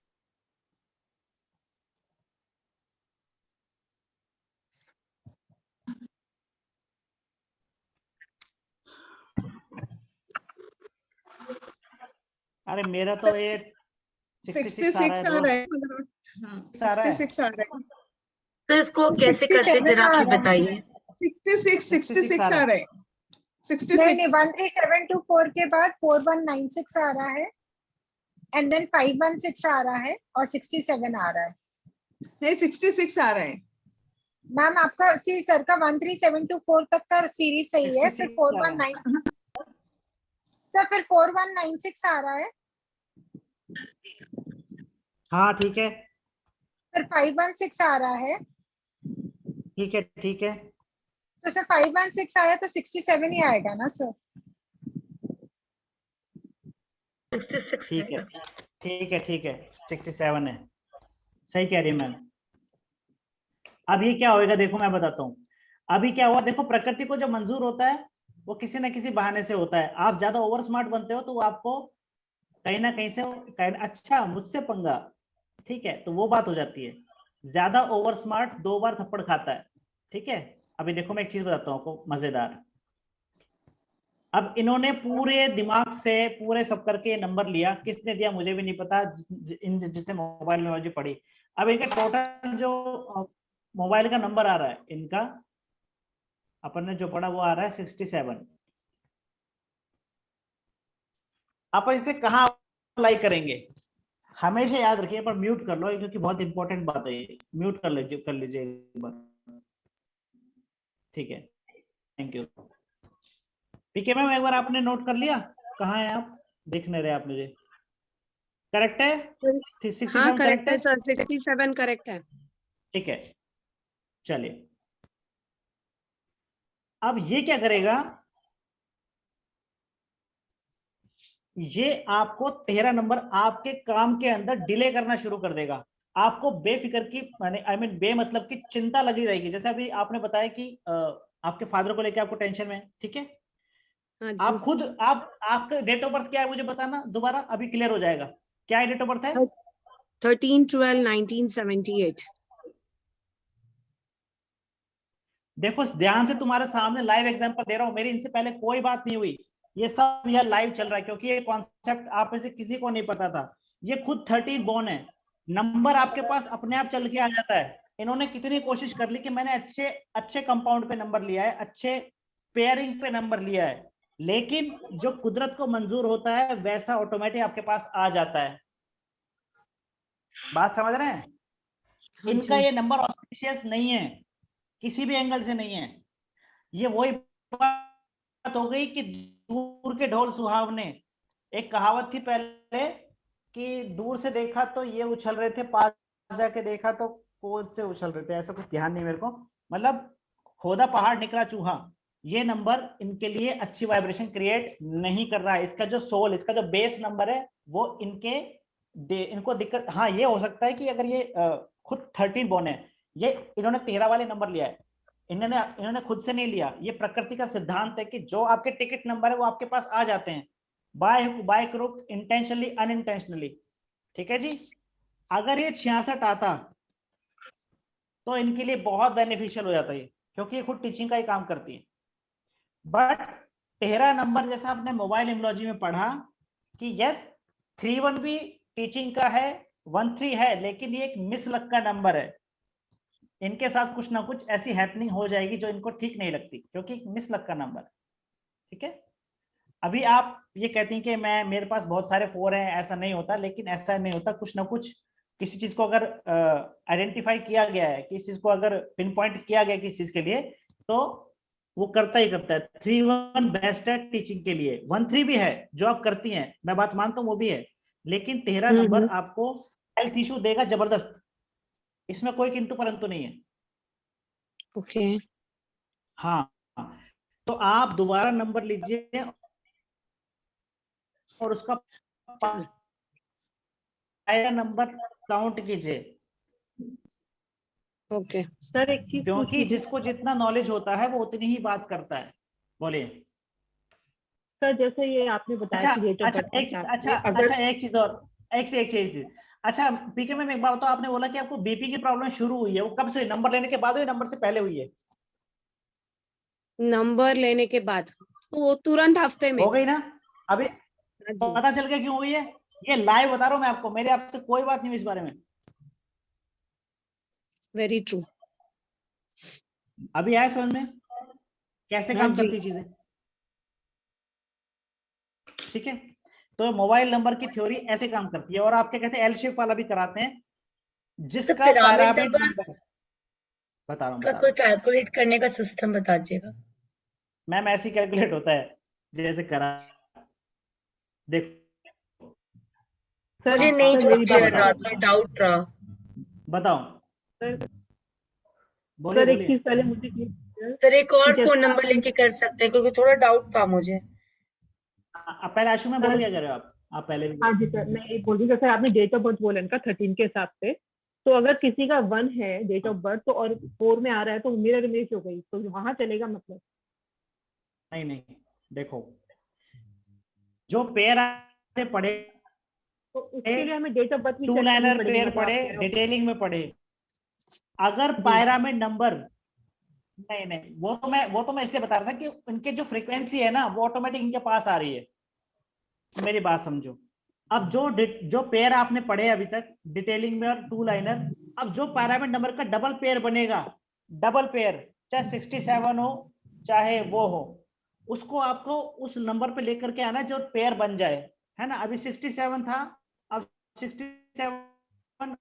अरे मेरा तो ये 66 आ रहा 66 है आ दोस्त, रहा है मतलब, हाँ 66 66 आ रहा है। तो इसको कैसे करते 67 जरा आ आप ही रहा है। बताइए। 66 आ रहा है। नहीं नहीं, 66 13724 के बाद 4196 आ रहा है, एंड देन 516 आ रहा है, और 67 आ रहा है। नहीं 66 आ रहा है। मैम आपका सर का 13724 तक का सीरीज सही है, फिर 66 आ रहा है। 419 सर, फिर 4196 आ रहा है, हाँ ठीक है, फिर 516 आ रहा है। ठीक है, ठीक है, तो सर 516 आया तो 67 ही आएगा ना सर? 66 ठीक है, है। ठीक है, ठीक है, 67 है, सही कह रही है मैम। अब ये क्या होएगा देखो मैं बताता हूँ। अभी क्या हुआ देखो, प्रकृति को जो मंजूर होता है वो किसी ना किसी बहाने से होता है। आप ज्यादा ओवर स्मार्ट बनते हो तो वो आपको कहीं ना कहीं से अच्छा मुझसे पंगा, ठीक है, तो वो बात हो जाती है। ज्यादा ओवर स्मार्ट 2 बार थप्पड़ खाता है, ठीक है। अभी देखो मैं एक चीज बताता हूँ आपको मजेदार। अब इन्होंने पूरे दिमाग से पूरे सब करके नंबर लिया, किसने दिया मुझे भी नहीं पता, जिसने मोबाइल में मुझे पढ़ी। अब इनका टोटल जो मोबाइल का नंबर आ रहा है इनका, अपन ने जो पढ़ा वो आ रहा है 67। अपन इसे कहाँ अप्लाई करेंगे, हमेशा याद रखिए। पर म्यूट कर लो क्योंकि बहुत इंपॉर्टेंट बात है ये, म्यूट कर लीजिए एक बार, ठीक है, थैंक यू। ठीक है मैम, एक बार आपने नोट कर लिया, कहाँ है आप, देख नहीं रहे आप मुझे, करेक्ट है? हाँ 67 करेक्ट है सर, 67 करेक्ट है। ठीक है, चलिए अब ये क्या करेगा, ये आपको 13 नंबर आपके काम के अंदर डिले करना शुरू कर देगा। आपको बेफिक्र की माने बे मतलब की चिंता लगी रहेगी। जैसे अभी आपने बताया कि आपके फादर को लेकर आपको टेंशन में है, ठीक है। हाँ जी। आप खुद आपका डेट ऑफ बर्थ क्या है मुझे बताना दोबारा, अभी क्लियर हो जाएगा। क्या है डेट ऑफ बर्थ है? 13/12/1978। देखो ध्यान से, तुम्हारे सामने लाइव एग्जांपल दे रहा हूं, मेरी इनसे पहले कोई बात नहीं हुई, ये सब यह लाइव चल रहा है क्योंकि ये कॉन्सेप्ट आप में से किसी को नहीं पता था। ये खुद 13 बोर्न है, नंबर आपके पास अपने आप चल के आ जाता है। इन्होंने कितनी कोशिश कर ली कि मैंने अच्छे अच्छे कंपाउंड पे नंबर लिया है, अच्छे पेयरिंग पे नंबर लिया है, लेकिन जो कुदरत को मंजूर होता है वैसा ऑटोमेटिक आपके पास आ जाता है। बात समझ रहे हैं? हाँ इनका जी। ये नंबर ऑस्पिशियस नहीं है, किसी भी एंगल से नहीं है। ये वही बात हो गई कि दूर के ढोल सुहावने। एक कहावत थी पहले कि दूर से देखा तो ये उछल रहे थे, पास जाके देखा तो कोच से उछल रहे थे, ऐसा कुछ ध्यान नहीं मेरे को। मतलब खोदा पहाड़ निकला चूहा। ये नंबर इनके लिए अच्छी वाइब्रेशन क्रिएट नहीं कर रहा है। इसका जो सोल, इसका जो बेस नंबर है वो इनको दिक्कत। हाँ ये हो सकता है कि अगर ये खुद 13 बोर्न है, ये इन्होंने 13 वाले नंबर लिया है, इन्होंने खुद से नहीं लिया। ये प्रकृति का सिद्धांत है कि जो आपके टिकट नंबर है वो आपके पास आ जाते हैं, बाय क्रुक, इंटेंशनली अनइंटेंशनली, ठीक है जी। अगर ये 66 आता तो इनके लिए बहुत बेनिफिशियल हो जाता है, क्योंकि ये खुद टीचिंग का ही काम करती है। बट 13 नंबर जैसा आपने मोबाइल इम्योलॉजी में पढ़ा कि यस 31 भी टीचिंग का है, 13 है, लेकिन ये एक मिस लक का नंबर है। इनके साथ कुछ ना कुछ ऐसी हैपनिंग हो जाएगी जो इनको ठीक नहीं लगती, क्योंकि मिस लक का नंबर है, ठीक है। अभी आप ये कहती हैं कि मेरे पास बहुत सारे 4 हैं, ऐसा नहीं होता, लेकिन ऐसा नहीं होता। कुछ ना कुछ किसी चीज को अगर आइडेंटिफाई किया गया है, किसी चीज को अगर पिन पॉइंट किया गया किसी चीज के लिए, तो वो करता ही करता है। 3-1 बेस्ट है टीचिंग के लिए, 1-3 भी है जो आप करती हैं, मैं बात मानता हूँ वो भी है, लेकिन 13 नंबर आपको हेल्थ इशू देगा जबरदस्त। इसमें कोई किंतु परंतु नहीं है। ओके हाँ, तो आप दोबारा नंबर लीजिए और उसका पायरा नंबर काउंट कीजिए, ओके सर एक चीज क्योंकि पूछनी थी जिसको जितना नॉलेज होता है वो उतनी ही बात करता है। बोलिए। सर, जैसे ये आपने बताया अच्छा कि डेट ऑफ अच्छा बर्थ के एक हिसाब अच्छा से अगर अच्छा एक चीज और, एक चीज। अच्छा पीके में एक बात बताओ, आपने बोला कि आपको बीपी की प्रॉब्लम शुरू हुई है, वो कब से हुई? नंबर लेने के बाद हुई, नंबर से पहले हुई है? नंबर लेने के बाद तो वो तुरंत हफ्ते में। हो गई ना अभी? हाँ जी पता चल गया क्यों हुई है? ये लाइव बता रहा हूँ मैं आपको, मेरे आपसे कोई बात नहीं हुई इस बारे में। Very true. अभी आया समझ में कैसे हाँ काम जी करती चीजें? ठीक है, तो मोबाइल नंबर की थ्योरी ऐसे काम करती है। और आप क्या कहते हैं, एल शेप वाला भी कराते हैं, तो जिसका पिरामिड पैरामिड नंबर नंबर बता रहा हूँ का कोई कैलकुलेट करने का सिस्टम बता दीजिएगा। मैम ऐसे कैलकुलेट होता है जैसे करा, देखो सर मुझे नहीं सर थोड़ा मेरी बात क्लियर रहा, सुनिए। थोड़ा डाउट रहा। बताओ, सर बोलिए सर एक बोलिए। चीज पहले मुझे क्लियर सर एक कि और फोन जैसे नंबर आपने लेके कर सकते हैं, क्योंकि थोड़ा डाउट था मुझे। आप पहले आशु में बोलो, सर, क्या कर रहे हो आप पहले भी हाँ बोलो। जी सर, मैं ये बोल रही हूँ, जैसे आपने डेट ऑफ बर्थ बोला इनका 13 के हिसाब से, तो अगर किसी का 1 है डेट ऑफ बर्थ तो और 4 में आ रहा है तो मिरर इमेज हो गई, तो वहां चलेगा मतलब? नहीं नहीं, देखो जो पेयर आपने पढ़े, तो उसके लिए हमें डेट ऑफ बर्थ भी टू चेक करनी लाइनर पड़ेगी, पेयर मतलब पढ़े, आप कह रहे हो? डिटेलिंग में पढ़े, अगर जी पायरामिड नंबर, नहीं नहीं, वो तो मैं इसलिए बता रहा था कि उनके जो फ्रीक्वेंसी है ना वो ऑटोमेटिक इनके पास आ रही है। मेरी बात समझो। अब जो पेयर आपने पढ़े अभी तक डिटेलिंग में और टू लाइनर, अब जो पैरामिड नंबर का डबल पेयर बनेगा, डबल पेयर, चाहे 67 हो चाहे वो हो, उसको आपको उस नंबर पे लेकर के आना जो पेयर बन जाए, है ना? अभी 67 था, अब 67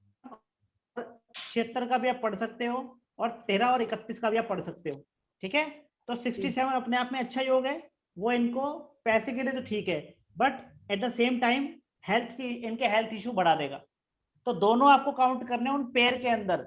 76 का भी आप पढ़ सकते हो, और 13 और 31 का भी आप पढ़ सकते हो। ठीक है, तो 67 अपने आप में अच्छा योग है, वो इनको पैसे के लिए तो ठीक है, but at the same time इनके हेल्थ इशू बढ़ा देगा। तो दोनों आपको काउंट करने उन पेयर के अंदर।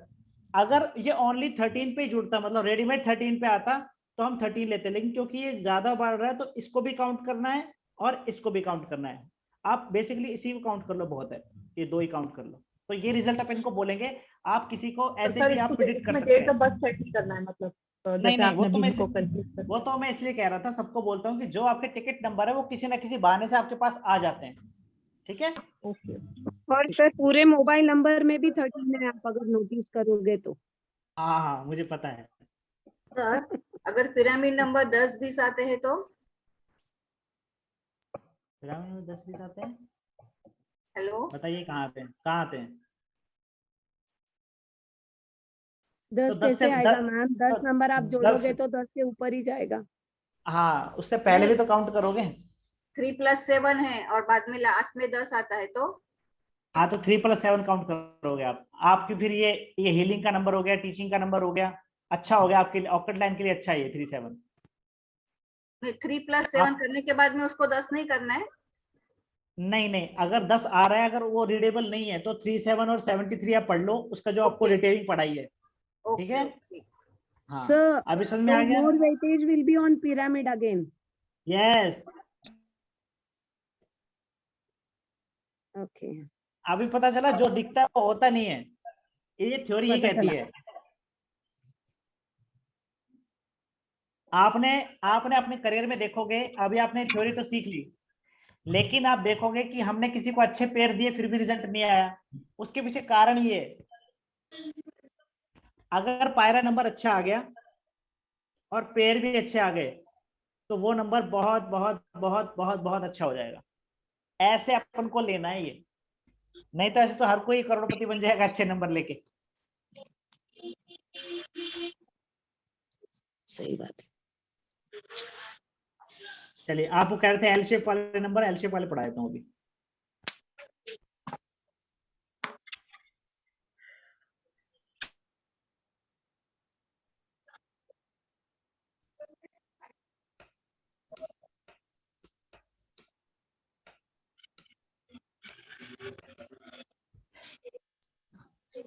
अगर ये ओनली 13 पे ही जुड़ता, मतलब रेडीमेड 13 पे आता, तो हम 13 लेते, लेकिन क्योंकि ये ज्यादा बढ़ रहा है तो इसको भी काउंट करना है और इसको भी काउंट करना है। आप बेसिकली इसी को काउंट कर लो, बहुत है, ये दो ही काउंट कर लो, तो ये रिजल्ट अपन इनको बोलेंगे। आप किसी को तो ऐसे सर भी आप प्रिडिक्ट कर इसमें सकते डेट ऑफ हैं। बर्थ चेक नहीं करना है मतलब? नहीं जैसे नहीं, आपने अभी इनको कंफ्यूज कर वो दिया। तो मैं इसलिए कह रहा था, सबको बोलता हूँ कि जो आपके टिकट नंबर है वो किसी ना किसी बहाने से आपके पास आ जाते हैं। ठीक है, ओके। और सर पूरे मोबाइल नंबर में भी 13 है, आप अगर नोटिस करोगे तो। हाँ हाँ मुझे पता है। सर अगर पिरामिड नंबर 10-20 आते हैं तो? पिरामिड में 10 बीस आते हैं? हेलो, बताइए कहाँ आते हैं, कहाँ आते हैं? 10 तो 10 से कैसे आएगा मैम? 10 तो नंबर आप 10, जोड़ोगे तो 10 के ऊपर ही जाएगा। हाँ उससे पहले भी नहीं, तो काउंट करोगे। 3+7 है और बाद में लास्ट में 10 आता है तो? हाँ तो 3+7 काउंट करोगे आप, आपकी फिर ये हीलिंग का नंबर हो गया, टीचिंग का नंबर हो गया, अच्छा हो गया आपके लिए, ऑक्टेट लाइन के लिए अच्छा है ये 37। 3+7 आप करने के बाद में उसको 10 नहीं करना है? नहीं नहीं, अगर 10 आ रहा है, अगर वो रीडेबल नहीं है तो 37 और 73 आप पढ़ लो, उसका जो आपको ओके डिटेलिंग पढ़ाई है। ठीक ओके है, ओके। हाँ सर अभी समझ में तो आ गया। More weightage will be on pyramid again. Yes, okay अभी पता चला जो दिखता है वो होता नहीं है, ये थ्योरी ही पता कहती चला। है। आपने आपने अपने करियर में देखोगे, अभी आपने थ्योरी तो सीख ली, लेकिन आप देखोगे कि हमने किसी को अच्छे पेयर दिए फिर भी रिजल्ट नहीं आया। उसके पीछे कारण ये है, अगर पायरा नंबर अच्छा आ गया और पेयर भी अच्छे आ गए तो वो नंबर बहुत बहुत बहुत बहुत बहुत अच्छा हो जाएगा। ऐसे अपन को लेना है ये, नहीं तो ऐसे तो हर कोई करोड़पति बन जाएगा अच्छे नंबर लेके। सही बात है। चलिए, आपको कह रहे थे एल शेप वाले नंबर, एल शेप वाले पढ़ा देता हूँ अभी।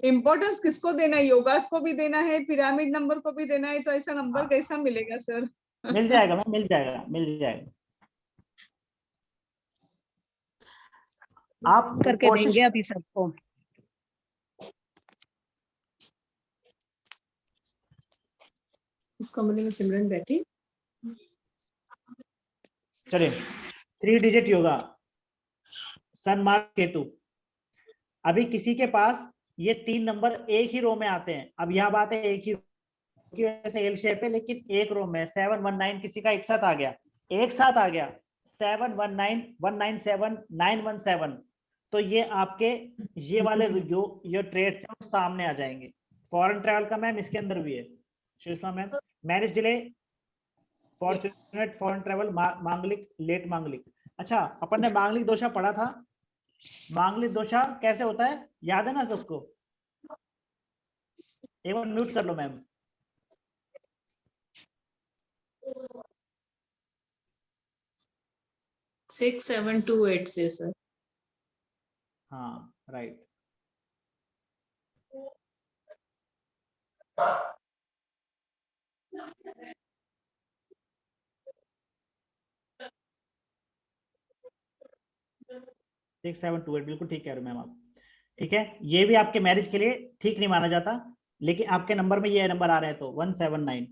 इम्पोर्टेंस किसको देना है? योगास को भी देना है, पिरामिड नंबर को भी देना है, तो ऐसा नंबर हाँ। कैसा मिलेगा सर? मिल जाएगा मैम, मिल जाएगा, मिल जाएगा। आप करके कोशिश देंगे अभी सबको। इस कमरे में सिमरन बैठी। चलिए 3 डिजिट योगा, सन मार्क केतु। अभी किसी के पास ये 3 नंबर एक ही रो में आते हैं। अब यह बात है एक ही की वजह से एल शेप है, लेकिन एक रो में 719 किसी का एक साथ आ गया, 719 197 917, तो ये आपके ये वाले जो ये ट्रेड्स हैं वो सामने आ जाएंगे। फॉरेन ट्रैवल का मैम इसके अंदर भी है Sushma ma'am. Marriage delay, fortunate foreign travel, मांगलिक, लेट मांगलिक। अच्छा, अपन ने मांगलिक दोषा पढ़ा था। मांगलिक दोषा कैसे होता है याद है ना सबको? एक बार म्यूट कर लो मैम। सिक्स 728 से सर। हाँ राइट। सिक्स 728 बिल्कुल ठीक कह रहे हो मैम आप। ठीक है, ये भी आपके मैरिज के लिए ठीक नहीं माना जाता, लेकिन आपके नंबर में ये नंबर आ रहे हैं तो 179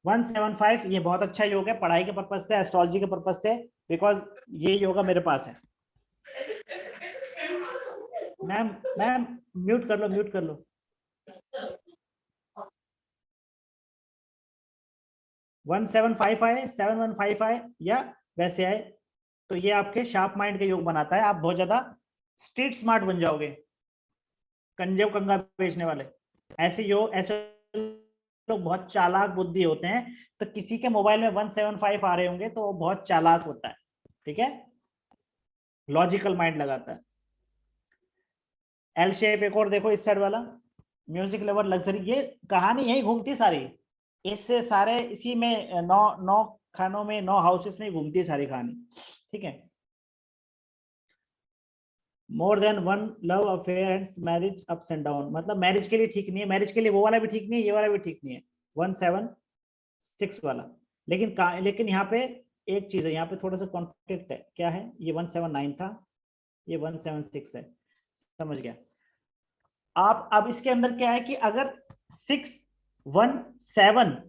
175 ये बहुत अच्छा योग है पढ़ाई के पर्पज से, एस्ट्रोलॉजी के पर्पज से, बिकॉज ये योगा मेरे पास है। मैम मैम म्यूट कर लो, म्यूट कर लो। 1755 आए, 7155 आए या वैसे आए तो ये आपके शार्प माइंड के योग बनाता है। आप बहुत ज्यादा स्ट्रीट स्मार्ट बन जाओगे, कंजव कंगा बेचने वाले। ऐसे योग, ऐसे लोग बहुत चालाक बुद्धि होते हैं। तो किसी के मोबाइल में 175 आ रहे होंगे तो वो बहुत चालाक होता है। ठीक है, लॉजिकल माइंड लगाता है। एल शेप एक और देखो इस साइड वाला, म्यूजिक लवर लग्जरी। ये कहानी यही घूमती सारी, इससे सारे इसी में 9 खानों में 9 हाउसेस में घूमती है सारी कहानी। ठीक है, more than one love affair and marriage ups and down, मतलब मैरिज के लिए ठीक नहीं है, मैरिज के लिए वो वाला भी ठीक नहीं है, ये वाला भी ठीक नहीं है 176 वाला। लेकिन यहाँ पे एक चीज है, यहाँ पे थोड़ा सा कॉन्फ्लिक्ट है। क्या है? ये 179 था, ये 176 है। समझ गया आप? अब इसके अंदर क्या है कि अगर 617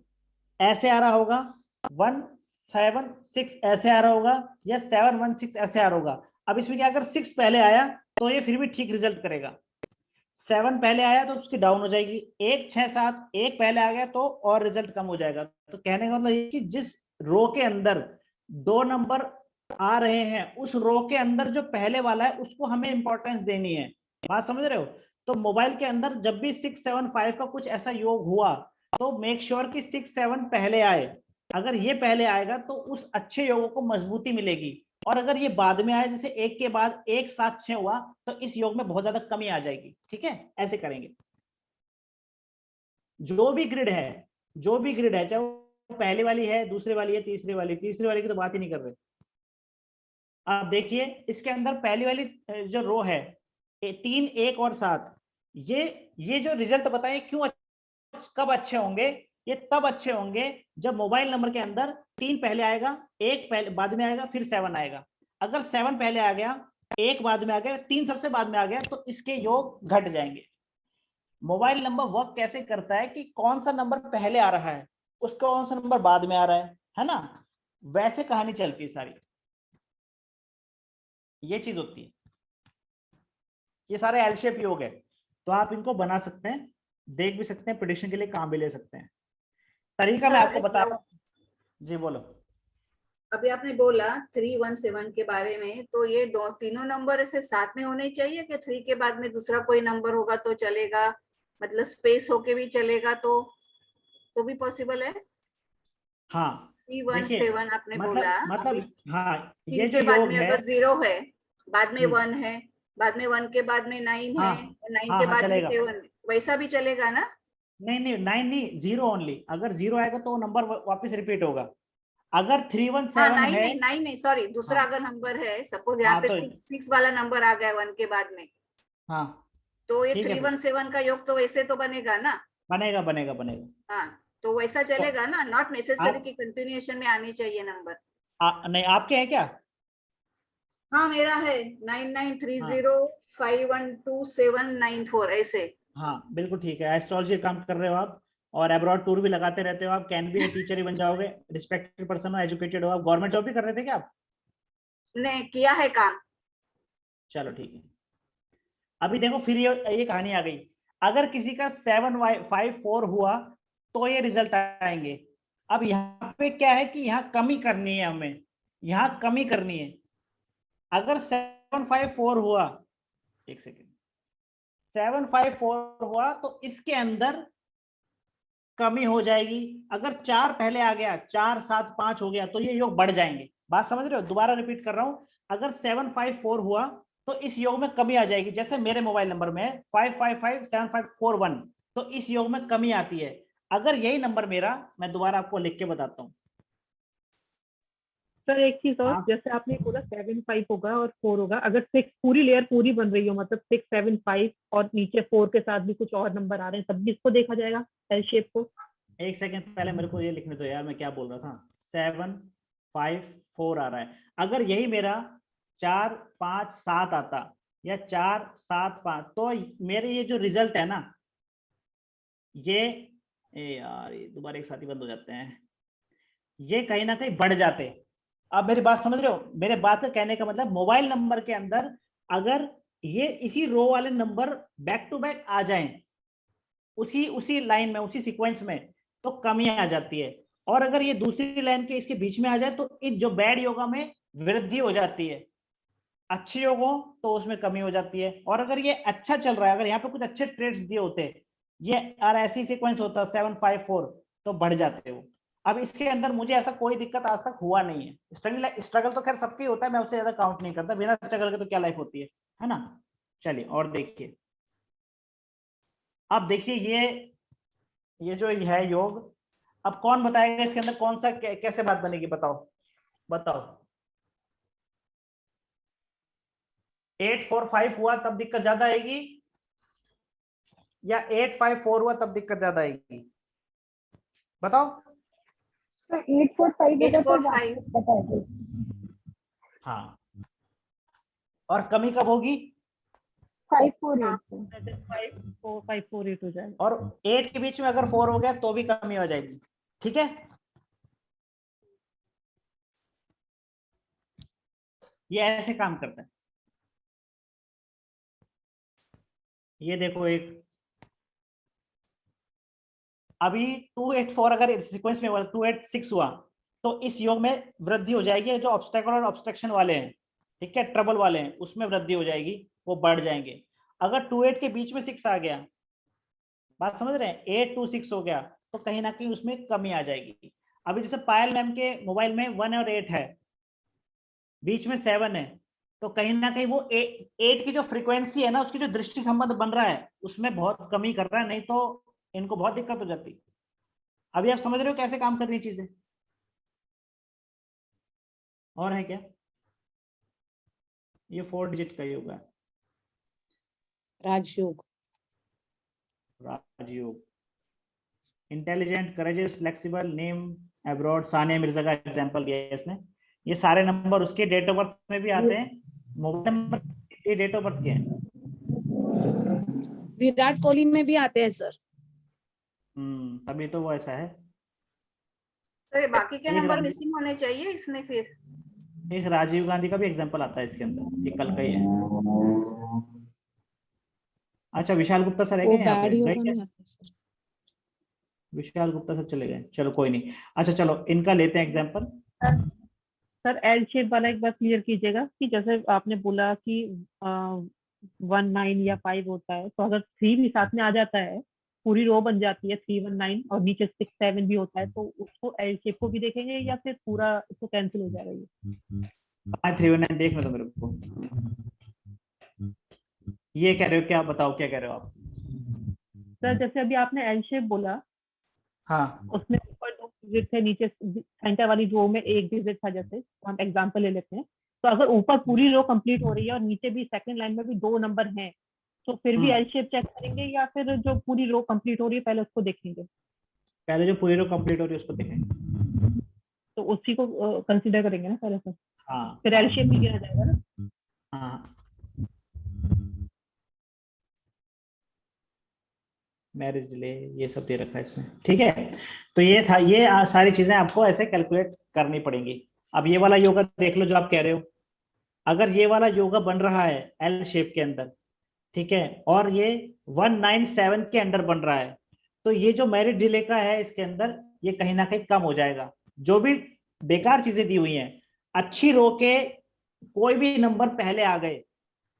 ऐसे आ रहा होगा, 176 ऐसे आ रहा होगा, या 716 ऐसे आ रहा होगा। अब इसमें क्या, अगर 6 पहले आया तो ये फिर भी ठीक रिजल्ट करेगा, 7 पहले आया तो उसकी डाउन हो जाएगी, 1 6 7 1 पहले आ गया तो और रिजल्ट कम हो जाएगा। तो कहने का मतलब ये कि जिस रो के अंदर 2 नंबर आ रहे हैं उस रो के अंदर जो पहले वाला है उसको हमें इंपॉर्टेंस देनी है। बात समझ रहे हो? तो मोबाइल के अंदर जब भी 675 का कुछ ऐसा योग हुआ तो मेक श्योर कि 6 7 पहले आए। अगर ये पहले आएगा तो उस अच्छे योगों को मजबूती मिलेगी, और अगर ये बाद में आए, जैसे 1 के बाद 1 7 6 हुआ, तो इस योग में बहुत ज्यादा कमी आ जाएगी। ठीक है, ऐसे करेंगे। जो भी ग्रिड है, चाहे वो पहले वाली है, दूसरे वाली है, तीसरे वाली की तो बात ही नहीं कर रहे। आप देखिए इसके अंदर पहली वाली जो रो है 3 1 और 7, ये जो रिजल्ट बताए क्यों कब अच्छे होंगे, ये तब अच्छे होंगे जब मोबाइल नंबर के अंदर 3 पहले आएगा, 1 पहले बाद में आएगा, फिर 7 आएगा। अगर 7 पहले आ गया, 1 बाद में आ गया, 3 सबसे बाद में आ गया, तो इसके योग घट जाएंगे। मोबाइल नंबर वर्क कैसे करता है कि कौन सा नंबर पहले आ रहा है, उसका कौन सा नंबर बाद में आ रहा है ना, वैसे कहानी चलती है सारी। ये चीज होती है। ये सारे एल शेप योग है, तो आप इनको बना सकते हैं, देख भी सकते हैं, प्रेडिक्शन के लिए काम भी ले सकते हैं। तरीका मैं आपको बता रहा हूँ। जी बोलो। अभी आपने बोला 317 के बारे में, तो ये तीनों नंबर ऐसे साथ में होने चाहिए कि 3 के बाद में दूसरा कोई नंबर होगा तो चलेगा, मतलब स्पेस होके भी चलेगा तो भी पॉसिबल है? हाँ 317 आपने बोला, मतलब हाँ, ये 3 जो के बाद योग में है, अगर 0 है, बाद में 1 है, बाद में 1 के बाद में 9 हाँ, है, और 9 हाँ, के हाँ, बाद में चलेगा। 7, वैसा भी चलेगा ना? नहीं 9 नहीं, 0 ओनली। अगर 0 आएगा तो नंबर वापस रिपीट होगा। अगर 317 हाँ, है, 9 नहीं सॉरी, दूसरा हाँ, अगर नंबर है, सपोज यहाँ हाँ पे तो 6 वाला नंबर आ गया 1 के बाद में, हाँ तो ये ठीक है, 317 का योग तो वैसे तो बनेगा ना। बनेगा बनेगा बनेगा। हाँ, तो वैसा चलेगा ना, नॉट नेसेसरी आप- कि कंटिन्यूएशन में आनी चाहिए नंबर। नहीं, आपके है क्या? हाँ, मेरा है हाँ 9930512794 ऐसे। हाँ, बिल्कुल ठीक है। एस्ट्रोलॉजी काम कर रहे हो आप, और अब्रॉड टूर भी लगाते रहते हो आप, कैन बी टीचर ही बन जाओगे, रिस्पेक्टेड पर्सन हो, एजुकेटेड हो आप। गवर्नमेंट जॉब भी कर रहे थे क्या आप? ने किया है काम। चलो ठीक है। अभी देखो फिर ये कहानी आ गई। अगर किसी का 754 हुआ तो ये रिजल्ट आएंगे। अब यहाँ पे क्या है कि यहाँ कमी करनी है हमें, यहाँ कमी करनी है। अगर 754 हुआ, एक सेकेंड, 754 हुआ तो इसके अंदर कमी हो जाएगी। अगर 4 पहले आ गया, 4 7 5 हो गया, तो ये योग बढ़ जाएंगे। बात समझ रहे हो? दोबारा रिपीट कर रहा हूं, अगर 754 हुआ तो इस योग में कमी आ जाएगी। जैसे मेरे मोबाइल नंबर में 5557541, तो इस योग में कमी आती है। अगर यही नंबर मेरा, मैं दोबारा आपको लिख के बताता हूँ। सर एक चीज और, हाँ। जैसे आपने बोला 7 5 होगा और 4 होगा, अगर 6 पूरी लेयर पूरी बन रही हो, मतलब 6 7 5 और नीचे 4 के साथ भी कुछ और नंबर आ रहे हैं, तब भी इसको देखा जाएगा एल शेप को? एक सेकंड, पहले मेरे को ये लिखने दो यार, मैं क्या बोल रहा था। 754 आ रहा है। अगर यही मेरा 4 5 7 आता, या 4 7 5, तो मेरे ये जो रिजल्ट है ना, ये यार ये दोबारा एक साथ ही बंद हो जाते हैं, ये कहीं ना कहीं बढ़ जाते हैं। आप मेरी बात समझ रहे हो? मेरे बात का कहने का मतलब, मोबाइल नंबर के अंदर अगर ये इसी रो वाले नंबर बैक टू बैक आ जाएं, उसी उसी लाइन में, उसी सीक्वेंस में, तो कमी आ जाती है। और अगर ये दूसरी लाइन के इसके बीच में आ जाए तो इन जो बैड योगा में वृद्धि हो जाती है, अच्छे योग हो तो उसमें कमी हो जाती है। और अगर ये अच्छा चल रहा है, अगर यहाँ पे कुछ अच्छे ट्रेड्स दिए होते, ये और ऐसी सीक्वेंस होता 754, तो बढ़ जाते हो। अब इसके अंदर मुझे ऐसा कोई दिक्कत आज तक हुआ नहीं है। स्ट्रगल तो खैर सबके होता है, मैं उससे ज्यादा काउंट नहीं करता। बिना स्ट्रगल के तो क्या लाइफ होती है ना। चलिए और देखिए, अब देखिए ये जो है योग, अब कौन बताएगा इसके अंदर कौन सा कैसे बात बनेगी? बताओ बताओ। 845 हुआ तब दिक्कत ज्यादा आएगी, या 854 हुआ तब दिक्कत ज्यादा आएगी? बताओ। सर 845 होगा तो 845। दिक्कत आएगी। हाँ, और कमी कब होगी? 548 पे। 548 हो जाएगा। और 8 के बीच में अगर 4 हो गया तो भी कमी हो जाएगी। ठीक है, ये ऐसे काम करता है। ये देखो, एक अभी 284 अगर सीक्वेंस में हुआ, 286 हुआ, तो इस योग में वृद्धि हो जाएगी। जो ऑब्स्टेकल और ऑब्स्ट्रक्शन वाले हैं, ठीक है, ट्रबल वाले हैं, उसमें वृद्धि हो जाएगी, वो बढ़ जाएंगे। अगर 28 के बीच में 6 आ गया, बात समझ रहे हैं, 8 2 6 हो गया, तो कहीं ना कहीं उसमें कमी आ जाएगी। अभी जैसे पायल मैम के मोबाइल में 1 और 8 है, बीच में 7 है, तो कहीं ना कहीं वो 8 की जो फ्रीक्वेंसी है ना, उसकी जो दृष्टि संबंध बन रहा है, उसमें बहुत कमी कर रहा है, नहीं तो इनको बहुत दिक्कत हो जाती। अभी आप समझ रहे हो कैसे काम कर रही चीजें? और है क्या? ये 4 डिजिट का ही होगा, राजयोग। राजयोग। Intelligent, courageous, flexible, name abroad, Sania Mirza का एग्जांपल दिया है इसने। ये सारे नंबर उसके डेट ऑफ बर्थ में भी आते हैं, मोबाइल नंबर के डेट ऑफ बर्थ के हैं। विराट कोहली में भी आते हैं सर। तभी तो वो ऐसा है। तो ये बाकी के एक नंबर राजू- मिसिंग होने चाहिए इसमें फिर। एक राजीव गांधी का भी एग्जांपल आता है इसके अंदर, ये कल का ही है। अच्छा, विशाल गुप्ता सर है वो क्या यहाँ पे? बैड योगा गए क्या? में आते हैं सर। विशाल गुप्ता सर चले गए, चलो कोई नहीं। अच्छा चलो, इनका लेते हैं एग्जांपल। सर एल शेप वाला एक बार क्लियर कीजिएगा कि जैसे आपने बोला कि 1 9 या 5 होता है, तो अगर 3 भी साथ में आ जाता है, पूरी रो बन जाती है 3 1 9 और नीचे 6 7 भी होता है, तो उसको एल शेप को भी देखेंगे या फिर पूरा इसको कैंसिल हो जाएगा ये? 319 देखने दो मेरे को। ये कह रहे हो क्या? बताओ क्या कह रहे हो आप? सर जैसे अभी आपने एल शेप बोला, हाँ उसमें ऊपर 2 डिजिट थे, नीचे सेंटर वाली रो में 1 डिजिट था, जैसे हम एग्जांपल ले लेते हैं। तो अगर ऊपर पूरी रो कंप्लीट हो रही है और नीचे भी सेकंड लाइन में भी 2 नंबर हैं, तो फिर भी हम्म। एल शेप चेक करेंगे या फिर जो पूरी रो कंप्लीट हो रही है पहले उसको देखेंगे? पहले जो पूरी रो कंप्लीट हो रही है उसको देखेंगे। तो उसी को कंसीडर करेंगे ना पहले, हाँ फिर एल शेप नहीं गिना जाएगा ना। हाँ, मैरिज डिले ये सब दे रखा है इसमें, ठीक है। तो ये था, ये सारी चीजें आपको ऐसे कैलकुलेट करनी पड़ेंगी। अब ये वाला योगा देख लो जो आप कह रहे हो, अगर ये वाला योगा बन रहा है एल शेप के अंदर, ठीक है, और ये 197 के अंडर बन रहा है, तो ये जो मैरिज डिले का है इसके अंदर ये कहीं ना कहीं कम हो जाएगा। जो भी बेकार चीजें दी हुई हैं, अच्छी रो के कोई भी नंबर पहले आ गए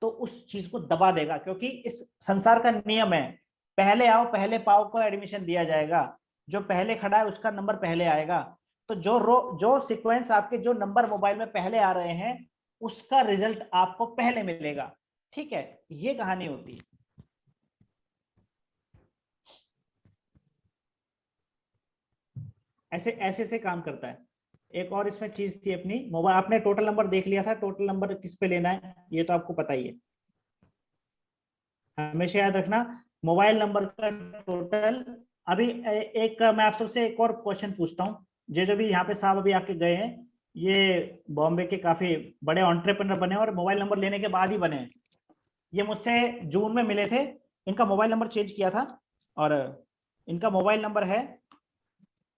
तो उस चीज को दबा देगा, क्योंकि इस संसार का नियम है, पहले आओ पहले पाओ को एडमिशन दिया जाएगा, जो पहले खड़ा है उसका नंबर पहले आएगा। तो जो सीक्वेंस आपके जो नंबर मोबाइल में पहले आ रहे हैं उसका रिजल्ट आपको पहले मिलेगा, ठीक है, ये कहानी होती है। ऐसे ऐसे से काम करता है। एक और इसमें चीज थी अपनी, मोबाइल आपने टोटल नंबर देख लिया था, टोटल नंबर किस पे लेना है ये तो आपको पता ही है। हमेशा याद रखना मोबाइल नंबर का टोटल। अभी एक मैं आप सबसे एक और क्वेश्चन पूछता हूँ, जो भी यहाँ पे साहब अभी आके गए हैं, ये बॉम्बे के काफी बड़े एंटरप्रेन्योर बने और मोबाइल नंबर लेने के बाद ही बने हैं। ये मुझसे जून में मिले थे, इनका मोबाइल नंबर चेंज किया था और इनका मोबाइल नंबर है,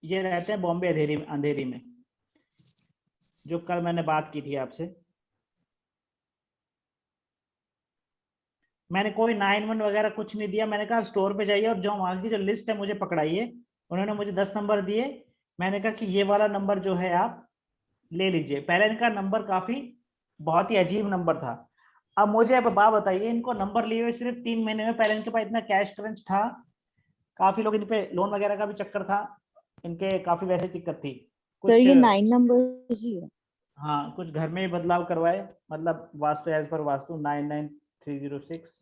ये रहते हैं बॉम्बे अंधेरी में, जो कल मैंने बात की थी आपसे। मैंने कोई 91 वगैरह कुछ नहीं दिया, मैंने कहा स्टोर पे जाइए और जो वहां की जो लिस्ट है मुझे पकड़ाइए। उन्होंने मुझे 10 नंबर दिए, मैंने कहा कि ये वाला नंबर जो है आप ले लीजिए। पहले इनका नंबर काफी बहुत ही अजीब नंबर था। अब मुझे अब बात बताइए, इनको नंबर लिए हुए सिर्फ 3 महीने में, पहले इनके पास इतना कैश क्रंच था, काफी लोग इन पे लोन वगैरह का भी चक्कर था, इनके काफी वैसे दिक्कत थी कुछ। सर ये 9 नंबर्स ही है। हाँ, कुछ घर में भी बदलाव करवाए, मतलब वास्तु एज पर वास्तु 99306।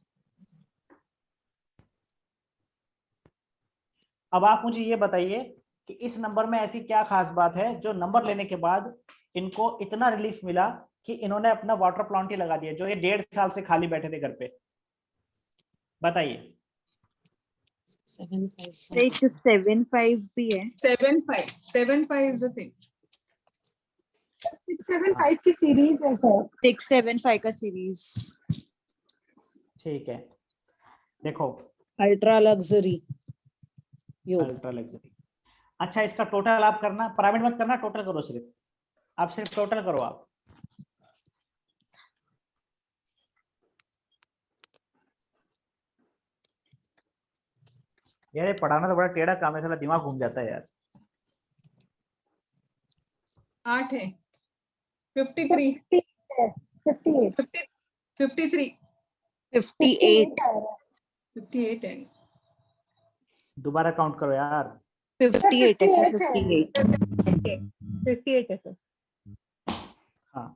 अब आप मुझे ये बताइए कि इस नंबर में ऐसी क्या खास बात है जो नंबर लेने के बाद इनको इतना रिलीफ मिला कि इन्होंने अपना वाटर प्लांट ही लगा दिया, जो ये 1.5 साल से खाली बैठे थे घर पे। बताइए। 7-5 भी है। 7-5 is the thing. 675 की सीरीज है सर। 6-7-5 का सीरीज। ठीक है, देखो अल्ट्रा लग्जरी योग। Ultra luxury. अच्छा, इसका टोटल आप करना, पिरामिड मत करना, टोटल करो, आप सिर्फ टोटल करो आप। यार ये पढ़ाना तो बड़ा टेढ़ा काम है, साला दिमाग घूम जाता है यार। 8 है 53 58 53 58 58 है। दोबारा काउंट करो यार। 58 है सर, 58 58 है सर। हाँ,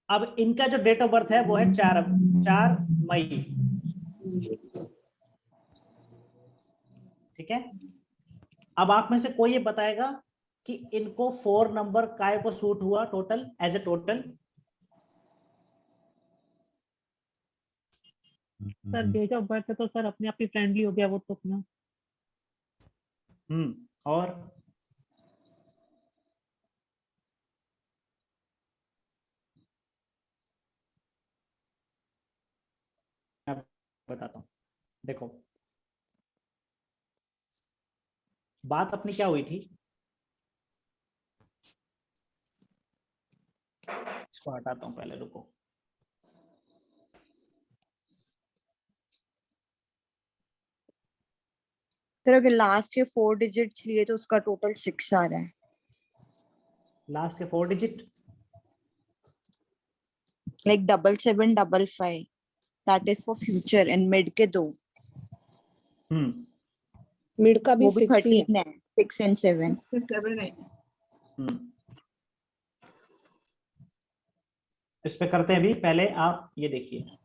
अब इनका जो डेट ऑफ बर्थ है वो है 4 मई, ठीक है। अब आप में से कोई ये बताएगा कि इनको 4 नंबर काय को सूट हुआ total, as a total. Sir date of birth है तो सर अपने आप ही फ्रेंडली हो गया वो तो अपना। और मैं बताता हूँ, देखो बात अपनी क्या हुई थी, इसको हटाता हूँ पहले, रुको। सर अगर लास्ट के 4 डिजिट्स लिए तो उसका टोटल 6 आ रहा है। लास्ट के 4 digit like 7755 that is for future and mid के 2। मिड का भी वो भी 6 ही है। 13 है, 6 and 7। 7 है। इस पे करते हैं भी, पहले आप ये देखिए।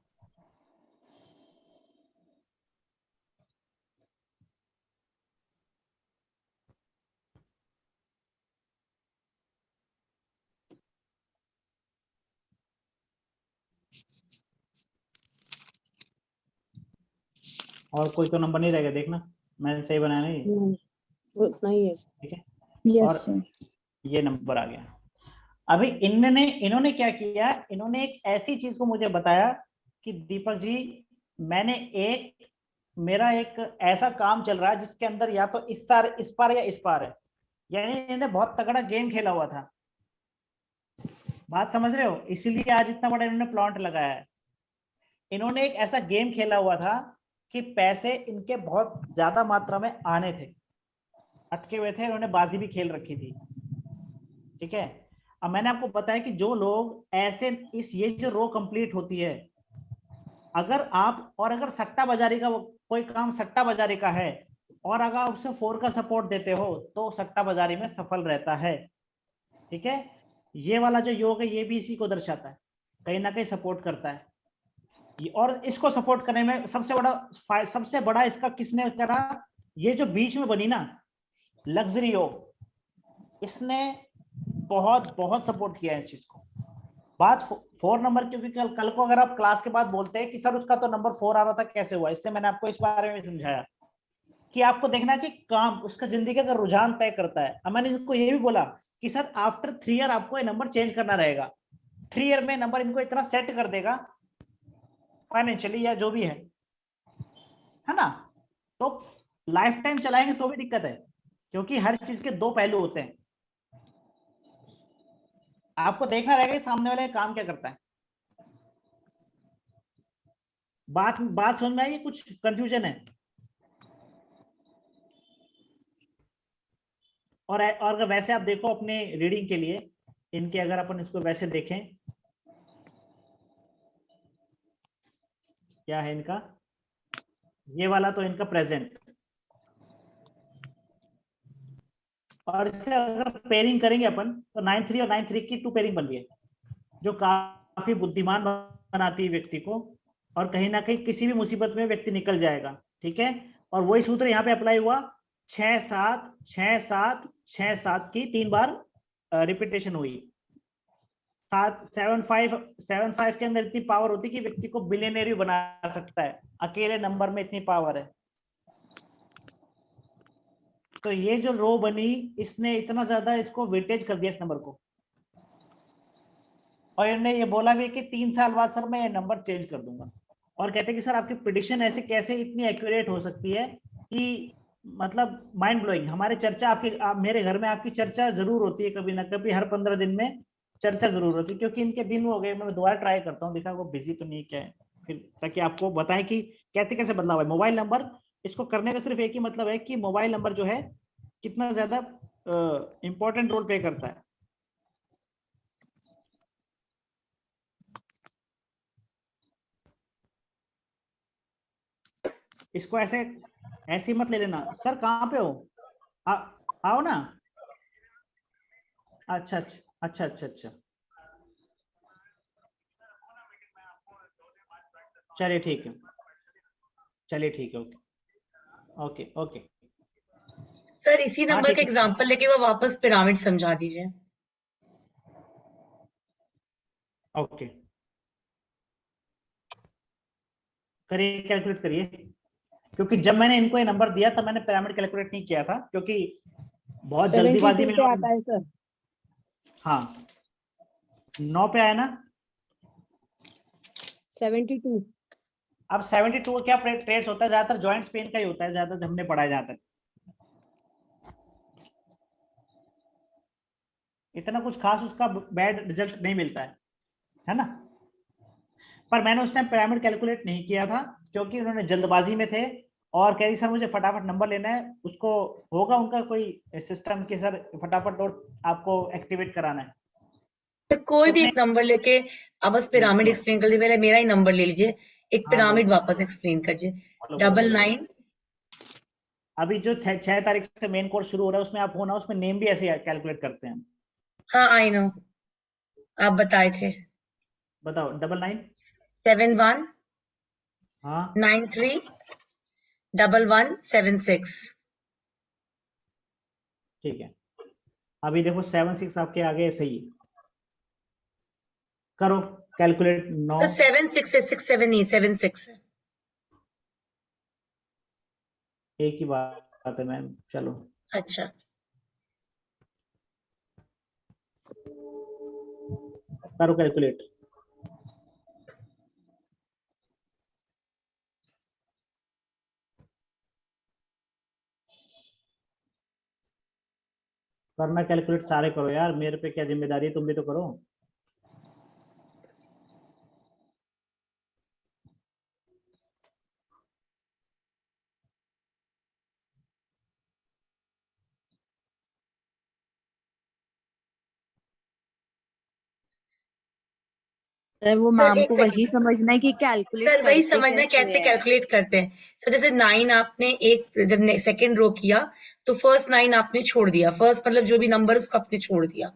और कोई तो नंबर नहीं रहेगा, देखना मैंने सही बनाया नहीं, वो उतना ही है। ठीक है। Yes, और sir. ये नंबर आ गया। अभी इन्होंने क्या किया, इन्होंने एक ऐसी चीज को मुझे बताया कि दीपक जी मेरा एक ऐसा काम चल रहा है जिसके अंदर या तो इस पार या इस पार है, यानी इन्होंने बहुत तगड़ा गेम खेला हुआ था। बात समझ रहे हो, इसीलिए आज इतना बड़ा इन्होंने प्लांट लगाया है। इन्होंने एक ऐसा गेम खेला हुआ था कि पैसे इनके बहुत ज्यादा मात्रा में आने थे, अटके हुए थे, इन्होंने बाजी भी खेल रखी थी, ठीक है। अब मैंने आपको बताया कि जो लोग ऐसे ये जो रो कंप्लीट होती है, अगर सट्टा बाजारी का कोई काम सट्टा बाजारी का है और अगर आप उसे 4 का सपोर्ट देते हो तो सट्टा बाजारी में सफल रहता है, ठीक है। ये वाला जो योग है ये भी इसी को दर्शाता है, कहीं ना कहीं सपोर्ट करता है। और इसको सपोर्ट करने में सबसे बड़ा इसका किसने करा, ये जो बीच में बनी ना लग्जरी योग, इसने बहुत बहुत सपोर्ट किया है इस चीज को। बात 4 नंबर, क्योंकि कल को अगर आप क्लास के बाद बोलते हैं कि सर उसका तो नंबर 4 आ रहा था कैसे हुआ, इसलिए मैंने आपको इस बारे में समझाया कि आपको देखना कि काम उसका जिंदगी का रुझान तय करता है। अब मैंने इनको ये भी बोला कि सर आफ्टर 3 ईयर आपको ये नंबर चेंज करना रहेगा, 3 ईयर में नंबर इनको इतना सेट कर देगा फाइनेंशियली या जो भी है ना, तो लाइफ टाइम चलाएंगे तो भी दिक्कत है, क्योंकि हर चीज के 2 पहलू होते हैं। आपको देखना रहेगा कि सामने वाले काम क्या करता है। बात समझ में आई, कुछ कंफ्यूजन है? और अगर वैसे आप देखो अपने रीडिंग के लिए इनके, अगर अपन इसको वैसे देखें, क्या है इनका, ये वाला तो इनका प्रेजेंट, और इसके अगर पेयरिंग करेंगे अपन तो 9-3 और 9-3 की 2 पेयरिंग बन रही है, जो काफी बुद्धिमान बनाती है व्यक्ति को, और कहीं ना कहीं किसी भी मुसीबत में व्यक्ति निकल जाएगा, ठीक है। और वही सूत्र यहाँ पे अप्लाई हुआ, 6-7 6-7 6-7 की 3 बार रिपीटेशन हुई। 7-5 के अंदर इतनी पावर होती है कि व्यक्ति को बिलियनर भी बना सकता है, अकेले नंबर में इतनी पावर है। तो ये जो रो बनी, इसने इतना ज्यादा इसको वेटेज कर दिया इस नंबर को, और इन्होंने ये बोला भी कि 3 साल बाद सर मैं ये नंबर चेंज कर दूंगा। और कहते हैं कि सर आपकी प्रेडिक्शन ऐसे कैसे इतनी एक्यूरेट हो सकती है कि मतलब माइंड ब्लोइंग। हमारे चर्चा मेरे घर में आपकी चर्चा जरूर होती है, कभी ना कभी हर 15 दिन में चर्चा जरूर होती है, क्योंकि इनके दिन हो गए। मैं दोबारा ट्राई करता हूँ, देखा वो बिजी तो नहीं क्या है, फिर ताकि आपको बताएं कि कैसे कैसे बदलाव है। मोबाइल नंबर, इसको करने का सिर्फ एक ही मतलब है कि मोबाइल नंबर जो है कितना ज्यादा इंपॉर्टेंट रोल प्ले करता है। इसको ऐसे मत ले लेना, सर कहाँ पे हो, आओ ना। अच्छा अच्छा अच्छा अच्छा अच्छा, चलिए ठीक है, चलिए ठीक है, ओके ओके ओके। सर इसी हाँ, नंबर ठीक का है। एग्जांपल लेके वो वापस पिरामिड समझा दीजिए। ओके, करिए, कैलकुलेट करिए, क्योंकि जब मैंने इनको ये नंबर दिया तब मैंने पिरामिड कैलकुलेट नहीं किया था, क्योंकि बहुत जल्दीबाजी 72 में पे आता है सर। हाँ 9 पे आया ना। 72। अब 72 का क्या ट्रेड्स होता है, ज्यादातर जॉइंट पेन का ही होता है, ज्यादातर हमने पढ़ा है, ज्यादातर इतना कुछ खास उसका बैड रिजल्ट नहीं मिलता है ना। पर मैंने उस टाइम पिरामिड कैलकुलेट नहीं किया था, क्योंकि उन्होंने जल्दबाजी में थे और कह रही सर मुझे फटाफट नंबर लेना है, उसको होगा उनका कोई सिस्टम कि सर फटाफट और आपको एक्टिवेट कराना है। तो कोई तो भी एक नंबर लेके आप बस पिरामिड एक्सप्लेन कर लीजिए। पहले मेरा ही नंबर ले लीजिए, एक हाँ, पिरामिड वापस एक्सप्लेन करिए। 99। अभी जो 6 तारीख से मेन कोर्स शुरू हो रहा है उसमें आप होना, उसमें नेम भी ऐसे कैलकुलेट करते हैं। हाँ आई नो, आप बताए थे। बताओ 99 71 हाँ 93 1176। ठीक है, अभी देखो 76 आपके आगे सही है, करो कैलकुलेट। 9 तो 76 है, 67 नहीं 76 है। एक ही बात है मैम, चलो अच्छा करो कैलकुलेट। करना कैलकुलेट, सारे करो यार, मेरे पे क्या जिम्मेदारी है, तुम भी तो करो। सर वो सर मैम एक को वही सेकंड, समझना है कि कैलकुलेट सर वही करते समझना है कैसे कैसे है। कैलकुलेट करते हैं। सर जैसे 9 आपने एक जब सेकंड रो किया तो फर्स्ट 9 आपने छोड़ दिया, फर्स्ट मतलब जो भी नंबर उसको आपने छोड़ दिया,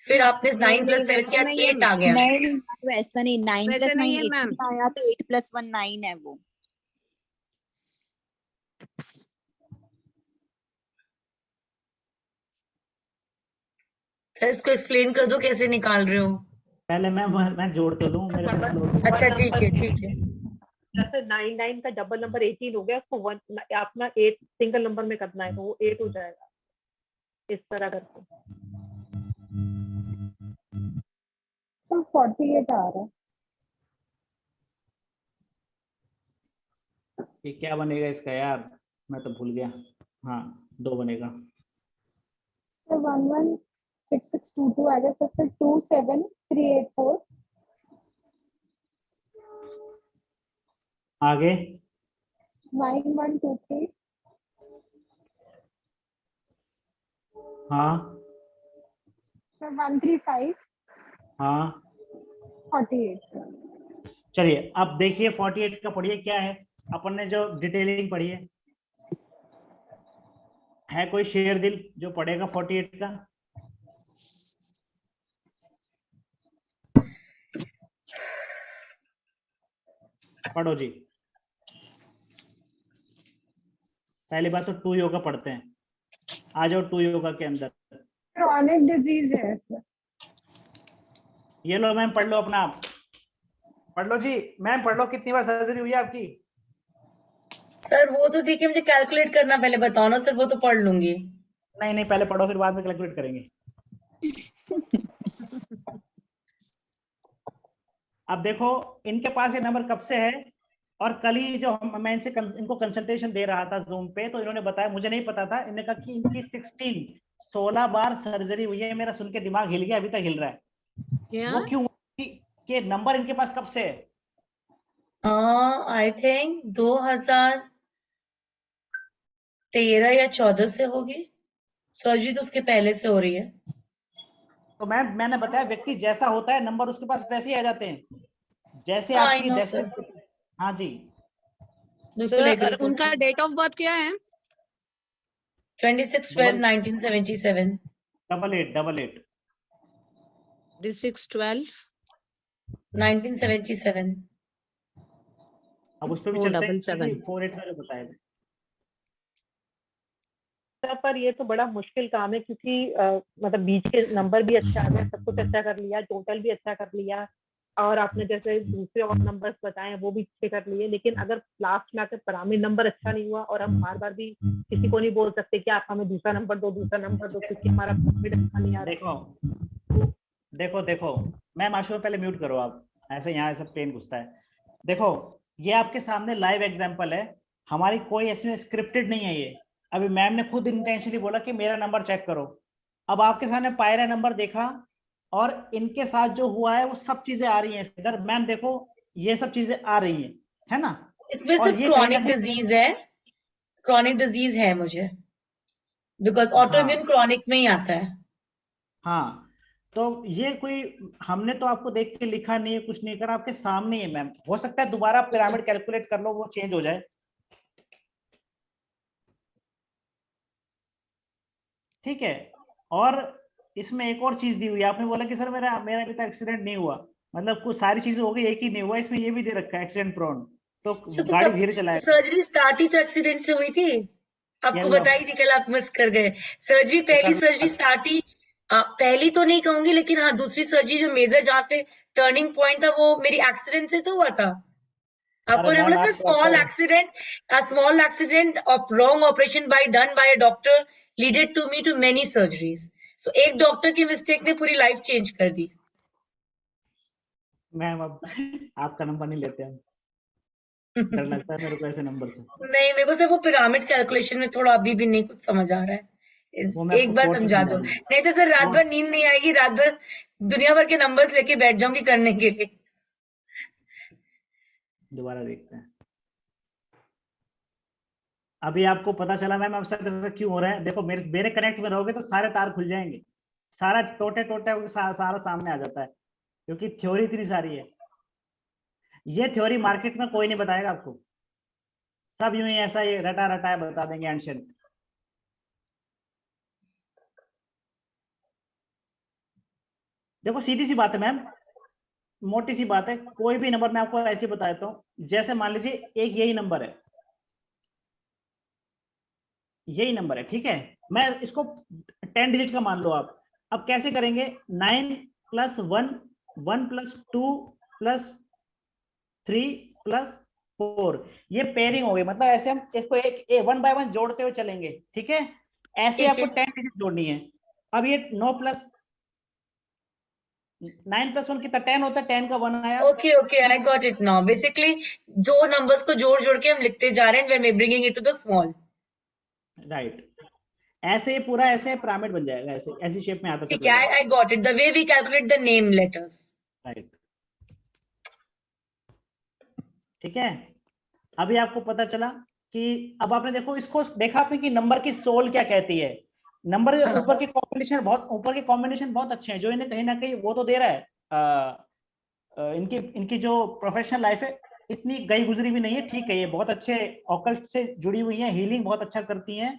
फिर आपने 9 नहीं + 7 वैसे किया, नहीं है 8 आ गया। नहीं वैसा नहीं, 9 वैसे + 9 नहीं है 18 मैम। आया तो 8 + 1 9 है वो। सर इसको एक्सप्लेन कर दो कैसे निकाल रहे हो। पहले मैं जोड़ तो लूं, मेरे पे लोड नहीं। अच्छा ठीक है ठीक है। जैसे 9 का डबल नंबर 18 हो गया, उसको वन अपना 8 सिंगल नंबर में करना है तो वो 8 हो जाएगा, इस तरह करके। तो 48 आ रहा है। ये क्या बनेगा इसका यार, मैं तो भूल गया। हाँ 2 बनेगा। तो 116622 आ गया सर, फिर 27384 आगे 9123 हाँ फिर 135 हाँ 48 सर। चलिए अब देखिए 48 का पढ़िए क्या है, अपन ने जो डिटेलिंग पढ़ी है कोई शेर दिल जो पढ़ेगा 48 का? पढ़ो जी। पहली बात तो 2 योगा पढ़ते हैं, आ जाओ 2 योगा के अंदर। क्रॉनिक डिजीज है सर। ये लो मैम पढ़ लो अपना आप, पढ़ लो जी मैम, पढ़ लो कितनी बार सर्जरी हुई है आपकी। सर वो तो ठीक है, मुझे कैलकुलेट करना पहले बताओ ना सर, वो तो पढ़ लूंगी। नहीं नहीं पहले पढ़ो फिर बाद में कैलकुलेट करेंगे। अब देखो इनके पास ये नंबर कब से है, और कल ही जो मैं इनको कंसल्टेशन दे रहा था जूम पे, तो इन्होंने बताया, मुझे नहीं पता था, इन्होंने कहा कि इनकी 16 बार सर्जरी हुई है। मेरा सुन के दिमाग हिल गया, अभी तक हिल रहा है। क्या? वो क्यों कि नंबर इनके पास कब से है? आई थिंक 2013 या 14 से होगी, सर्जरी तो उसके पहले से हो रही है। तो मैंने बताया व्यक्ति जैसा होता है नंबर उसके पास वैसे ही आ जाते हैं, जैसे आई आपकी नो सर, हाँ जी। बिल्कुल एग्री सर उनका डेट ऑफ बर्थ क्या है? 26/12/1977। 88 6/12 1977। अब उस पर भी ओ चलते हैं 77। 48 का जो बताया। सर पर ये तो बड़ा मुश्किल काम है, क्योंकि मतलब बीच के नंबर भी अच्छा आ गया, सब कुछ अच्छा कर लिया, टोटल भी अच्छा कर लिया, और आपने जैसे दूसरे और नंबर्स बताए वो भी अच्छे कर लिए, लेकिन अगर लास्ट में आकर पिरामिड नंबर अच्छा नहीं हुआ, और हम बार बार भी किसी को नहीं बोल सकते कि आप हमें दूसरा नंबर दो, क्योंकि हमारा पिरामिड अच्छा नहीं आ रहा। देखो मैम आशु पहले म्यूट करो आप, ऐसे यहाँ सब पेन घुसता है। देखो ये आपके सामने लाइव एग्जांपल है, हमारी कोई इसमें स्क्रिप्टेड नहीं है ये। अभी मैम ने खुद इंटेंशनली बोला कि मेरा नंबर चेक करो, अब आपके सामने पायरा नंबर देखा, और इनके साथ जो हुआ है वो सब चीजें आ रही हैं इधर। मैम देखो ये सब चीजें आ रही हैं, है ना? इसमें और सिर्फ ये कहीं ना क्रॉनिक डिजीज है, क्रॉनिक डिजीज है मुझे, बिकॉज हाँ ऑटोइम्यून क्रॉनिक में ही आता है। हाँ, तो ये कोई हमने तो आपको देख के लिखा नहीं है, कुछ नहीं करा, आपके सामने ही है मैम। हो सकता है दोबारा पिरामिड कैलकुलेट कर लो, वो चेंज हो जाए, ठीक है। और इसमें एक और चीज दी हुई है, आपने बोला कि सर मेरा मेरा अभी तक एक्सीडेंट नहीं हुआ, मतलब कुछ सारी चीजें हो गई, एक ही नहीं हुआ। इसमें ये भी दे रखा है एक्सीडेंट प्रोन, तो गाड़ी धीरे चलाए। सर्जरी स्टार्ट ही तो एक्सीडेंट से हुई थी, आपको बताई थी, कल आप मिस कर गए। सर्जरी पहली सर्जरी स्टार्ट ही पहली तो नहीं कहूंगी, लेकिन हाँ दूसरी सर्जरी जो मेजर जहां से टर्निंग पॉइंट था वो मेरी एक्सीडेंट से तो हुआ था। आपको अरे बोला मैम था आप small accident of wrong operation by done by a doctor leaded to me too many surgeries. So एक डॉक्टर की मिस्टेक ने पूरी लाइफ चेंज कर दी। मैम अब आपका नंबर नहीं लेते हम, डर लगता है मेरे को ऐसे नंबर से। नहीं, मेरे को सिर्फ वो पिरामिड कैलकुलेशन में थोड़ा अभी भी नहीं कुछ समझ आ रहा है। वो मैं एक आपको बार कोर्स में समझा दो, समझाऊंगा। नहीं तो सर रात भर नींद नहीं आएगी, रात भर दुनिया भर के नंबर्स लेके बैठ जाऊंगी करने के लिए। दोबारा देखते हैं। अभी आपको पता चला मैम अब सर ऐसा क्यों हो रहा है। देखो मेरे कनेक्ट में रहोगे तो सारे तार खुल जाएंगे, सारा टोटे टोटे सारा सामने आ जाता है, क्योंकि थ्योरी इतनी सारी है। ये थ्योरी मार्केट में कोई नहीं बताएगा आपको, सब यूं ही ऐसा ये रटा रटा बता देंगे एंशिएंट। देखो सीधी सी बात है मैम, मोटी सी बात है, कोई भी नंबर मैं आपको ऐसे बता देता हूँ। जैसे मान लीजिए एक यही नंबर है, यही नंबर है, ठीक है, मैं इसको 10 डिजिट का मान लो आप। अब कैसे करेंगे, 9 + 1, 1 + 2 + 3 + 4, ये पेयरिंग हो गई। मतलब ऐसे हम इसको एक 1 बाय 1 जोड़ते हुए चलेंगे, ठीक है। ऐसे ठीक आपको है। 10 डिजिट जोड़नी है। अब ये 9 + 9 + 1 कितना 10 होता है, 10 का 1 आया। Okay okay, I got it now. Basically दो नंबर्स को जोड़ जोड़ के हम लिखते जा रहे हैं, bringing it to the small. Right, ऐसे ये पूरा ऐसे पिरामिड बन जाएगा, ऐसे ऐसी शेप में आता ठीक चला है, जाएगा। I got it, the way we calculate the name letters. Right, ठीक है। अभी आपको पता चला कि अब आपने देखो इसको देखा आपने कि नंबर की सोल क्या कहती है। नंबर हाँ। ऊपर के कॉम्बिनेशन बहुत अच्छे हैं, जो इन्हें कहीं ना कहीं वो तो दे रहा है। इनकी जो प्रोफेशनल लाइफ है इतनी गई गुजरी भी नहीं है, ठीक है। ये बहुत अच्छे ऑकल्ट से जुड़ी हुई हैं, हीलिंग बहुत अच्छा करती हैं,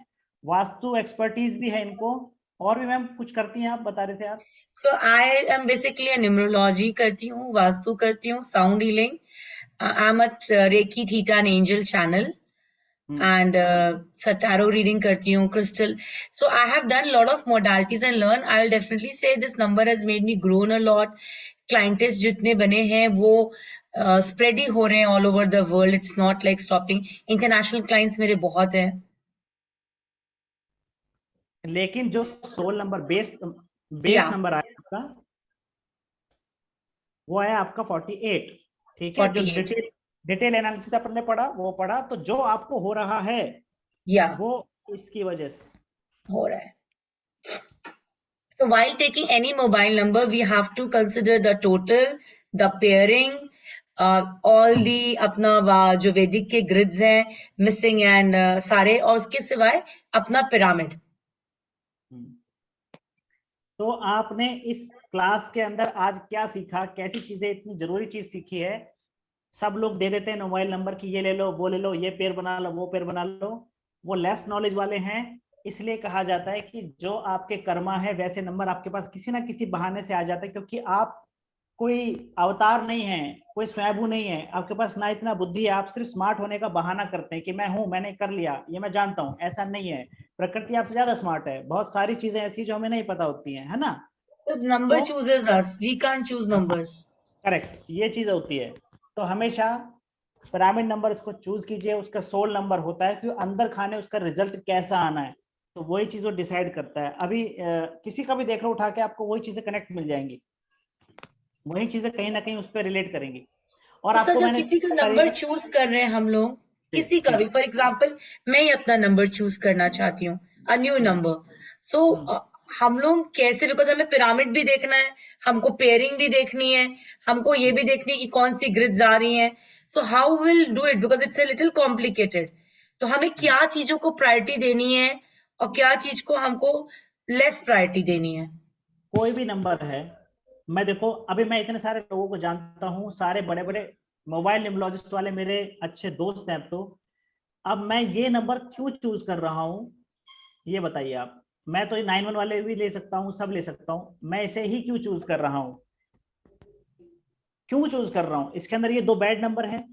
वास्तु एक्सपर्टीज भी है इनको, और भी मैम कुछ करती हैं, आप बता रहे थे आप। So I am basically numerology करती हूँ, वास्तु करती हूँ, sound healing, I am a reiki theta and angel channel, and tarot reading karti hu, crystal. So I have done a lot of modalities and learn. I will definitely say this number has made me grown a lot. Clients jitne bane hain wo spread hi ho rahe hain all over the world. It's not like stopping. International clients mere bahut hain. लेकिन जो soul number base Yeah. Number आया आपका, वो है आपका 48, ठीक है। जो 48. डिटेल एनालिसिस आपने पढ़ा वो पढ़ा, तो जो आपको हो रहा है Yeah. वो इसकी वजह से हो रहा है। So while taking any mobile number, we have to consider the total, the pairing, all the अपना जो वैदिक के grids हैं missing and सारे, और उसके सिवाय अपना पिरामिड। तो आपने इस क्लास के अंदर आज क्या सीखा, कैसी चीजें इतनी जरूरी चीज सीखी है। सब लोग दे देते हैं मोबाइल नंबर की, ये ले लो वो ले लो, ये पेयर बना लो वो पेयर बना लो, वो लेस नॉलेज वाले हैं। इसलिए कहा जाता है कि जो आपके कर्मा है वैसे नंबर आपके पास किसी ना किसी बहाने से आ जाता है, क्योंकि आप कोई अवतार नहीं है, कोई स्वयंभू नहीं है, आपके पास ना इतना बुद्धि है। आप सिर्फ स्मार्ट होने का बहाना करते हैं कि मैं हूं, मैंने कर लिया, ये मैं जानता हूं। ऐसा नहीं है, प्रकृति आपसे ज्यादा स्मार्ट है, बहुत सारी चीजें ऐसी जो हमें नहीं पता होती हैं, है ना। So number chooses us, we can't choose numbers. Correct, ये चीज होती है। तो हमेशा पिरामिड नंबर इसको चूज कीजिए, उसका सोल नंबर होता है कि अंदर खाने उसका रिजल्ट कैसा आना है, तो वही चीज वो डिसाइड करता है। अभी किसी का भी देख लो उठा के, आपको वही चीजें कनेक्ट मिल जाएंगी, वही चीजें कहीं ना कहीं उस पर रिलेट करेंगी। और तो आपको जब मैंने किसी का नंबर चूज कर रहे हैं हम लोग, किसी का भी, फॉर एग्जाम्पल मैं ही अपना नंबर चूज करना चाहती हूँ, अ न्यू नंबर। सो हम लोग कैसे, बिकॉज हमें पिरामिड भी देखना है, हमको पेयरिंग भी देखनी है, हमको ये भी देखनी है कि कौन सी ग्रिड्स आ रही हैं। So how will do it, because it's a little complicated. तो हमें क्या चीजों को प्रायोरिटी देनी है और क्या चीज को हमको लेस प्रायोरिटी देनी है। कोई भी नंबर है, मैं देखो अभी मैं इतने सारे लोगों को जानता हूँ, सारे बड़े बड़े मोबाइल न्यूमरोलॉजिस्ट वाले मेरे अच्छे दोस्त हैं। तो अब मैं ये नंबर क्यों चूज कर रहा हूँ, ये बताइए आप। मैं तो 91 वाले भी ले सकता हूँ, सब ले सकता हूँ, मैं इसे ही क्यों चूज कर रहा हूँ, क्यों चूज कर रहा हूँ। इसके अंदर ये 2 बैड नंबर है,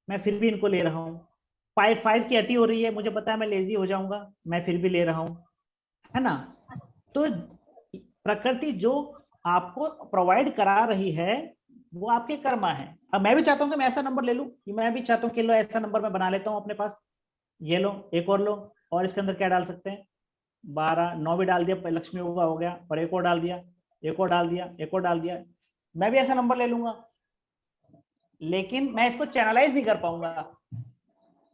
मैं फिर भी इनको ले रहा हूँ। 5 की अति हो रही है, मुझे पता है मैं लेजी हो जाऊंगा, मैं फिर भी ले रहा हूँ, है ना। तो प्रकृति जो आपको प्रोवाइड करा रही है वो आपके कर्मा है। अब मैं भी चाहता हूँ कि मैं ऐसा नंबर ले लूं, कि मैं भी चाहता हूँ कि लो ऐसा नंबर मैं बना लेता हूँ अपने पास, ये लो एक और लो, और इसके अंदर क्या डाल सकते हैं 12, 9 भी डाल दिया, लक्ष्मी होगा हो गया, और एक और डाल दिया, एक और डाल दिया, एक और डाल दिया, मैं भी ऐसा नंबर ले लूंगा। लेकिन मैं इसको चैनलाइज नहीं कर पाऊंगा।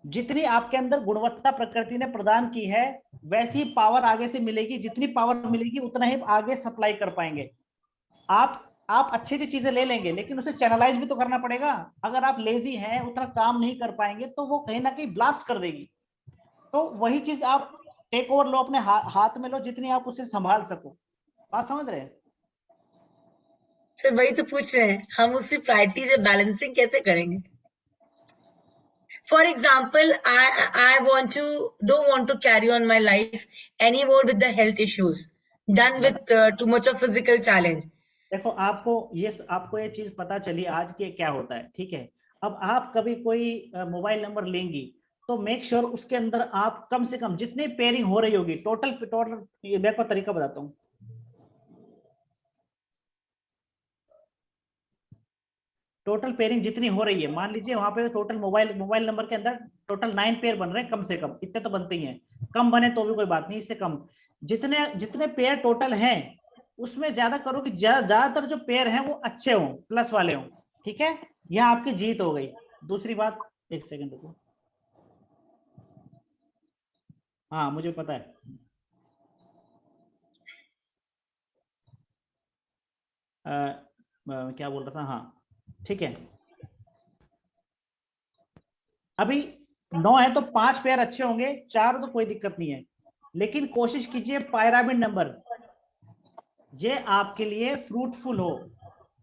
जितनी आपके अंदर गुणवत्ता प्रकृति ने प्रदान की है वैसी पावर आगे से मिलेगी, जितनी पावर मिलेगी उतना ही आगे सप्लाई कर पाएंगे। आप अच्छी अच्छी चीजें ले लेंगे लेकिन उसे चैनलाइज भी तो करना पड़ेगा। अगर आप लेजी हैं, उतना काम नहीं कर पाएंगे तो वो कहीं ना कहीं ब्लास्ट कर देगी। तो वही चीज आप टेक ओवर लो, अपने हाथ में लो, जितनी आप उसे संभाल सको। बात समझ रहे हैं? सर वही तो पूछ रहे हैं, हम उससे प्रायोरिटी से बैलेंसिंग कैसे करेंगे? For example, I don't want to carry on my life anymore with the health issues, done with too much of physical challenge. देखो आपको ये चीज पता चली आज के क्या होता है, ठीक है। अब आप कभी कोई मोबाइल नंबर लेंगी तो मेक श्योर उसके अंदर आप कम से कम जितनी पेयरिंग हो रही होगी टोटल, मैं आपको तरीका बताता हूँ। टोटल पेयरिंग जितनी हो रही है, मान लीजिए वहां पे टोटल मोबाइल नंबर के अंदर टोटल 9 पेयर बन रहे हैं, कम से कम इतने तो बनते ही हैं, कम बने तो भी कोई बात नहीं, इससे कम जितने जितने पेयर टोटल हैं उसमें ज्यादा करो कि ज्यादातर जो पेयर हैं वो अच्छे हों, प्लस वाले हों, ठीक है। यह आपकी जीत हो गई। दूसरी बात, एक सेकंड रुको, हाँ मुझे पता है। क्या बोल रहा था, हाँ ठीक है। अभी 9 है तो 5 पेयर अच्छे होंगे, 4 तो कोई दिक्कत नहीं है, लेकिन कोशिश कीजिए पायरामिड नंबर ये आपके लिए फ्रूटफुल हो।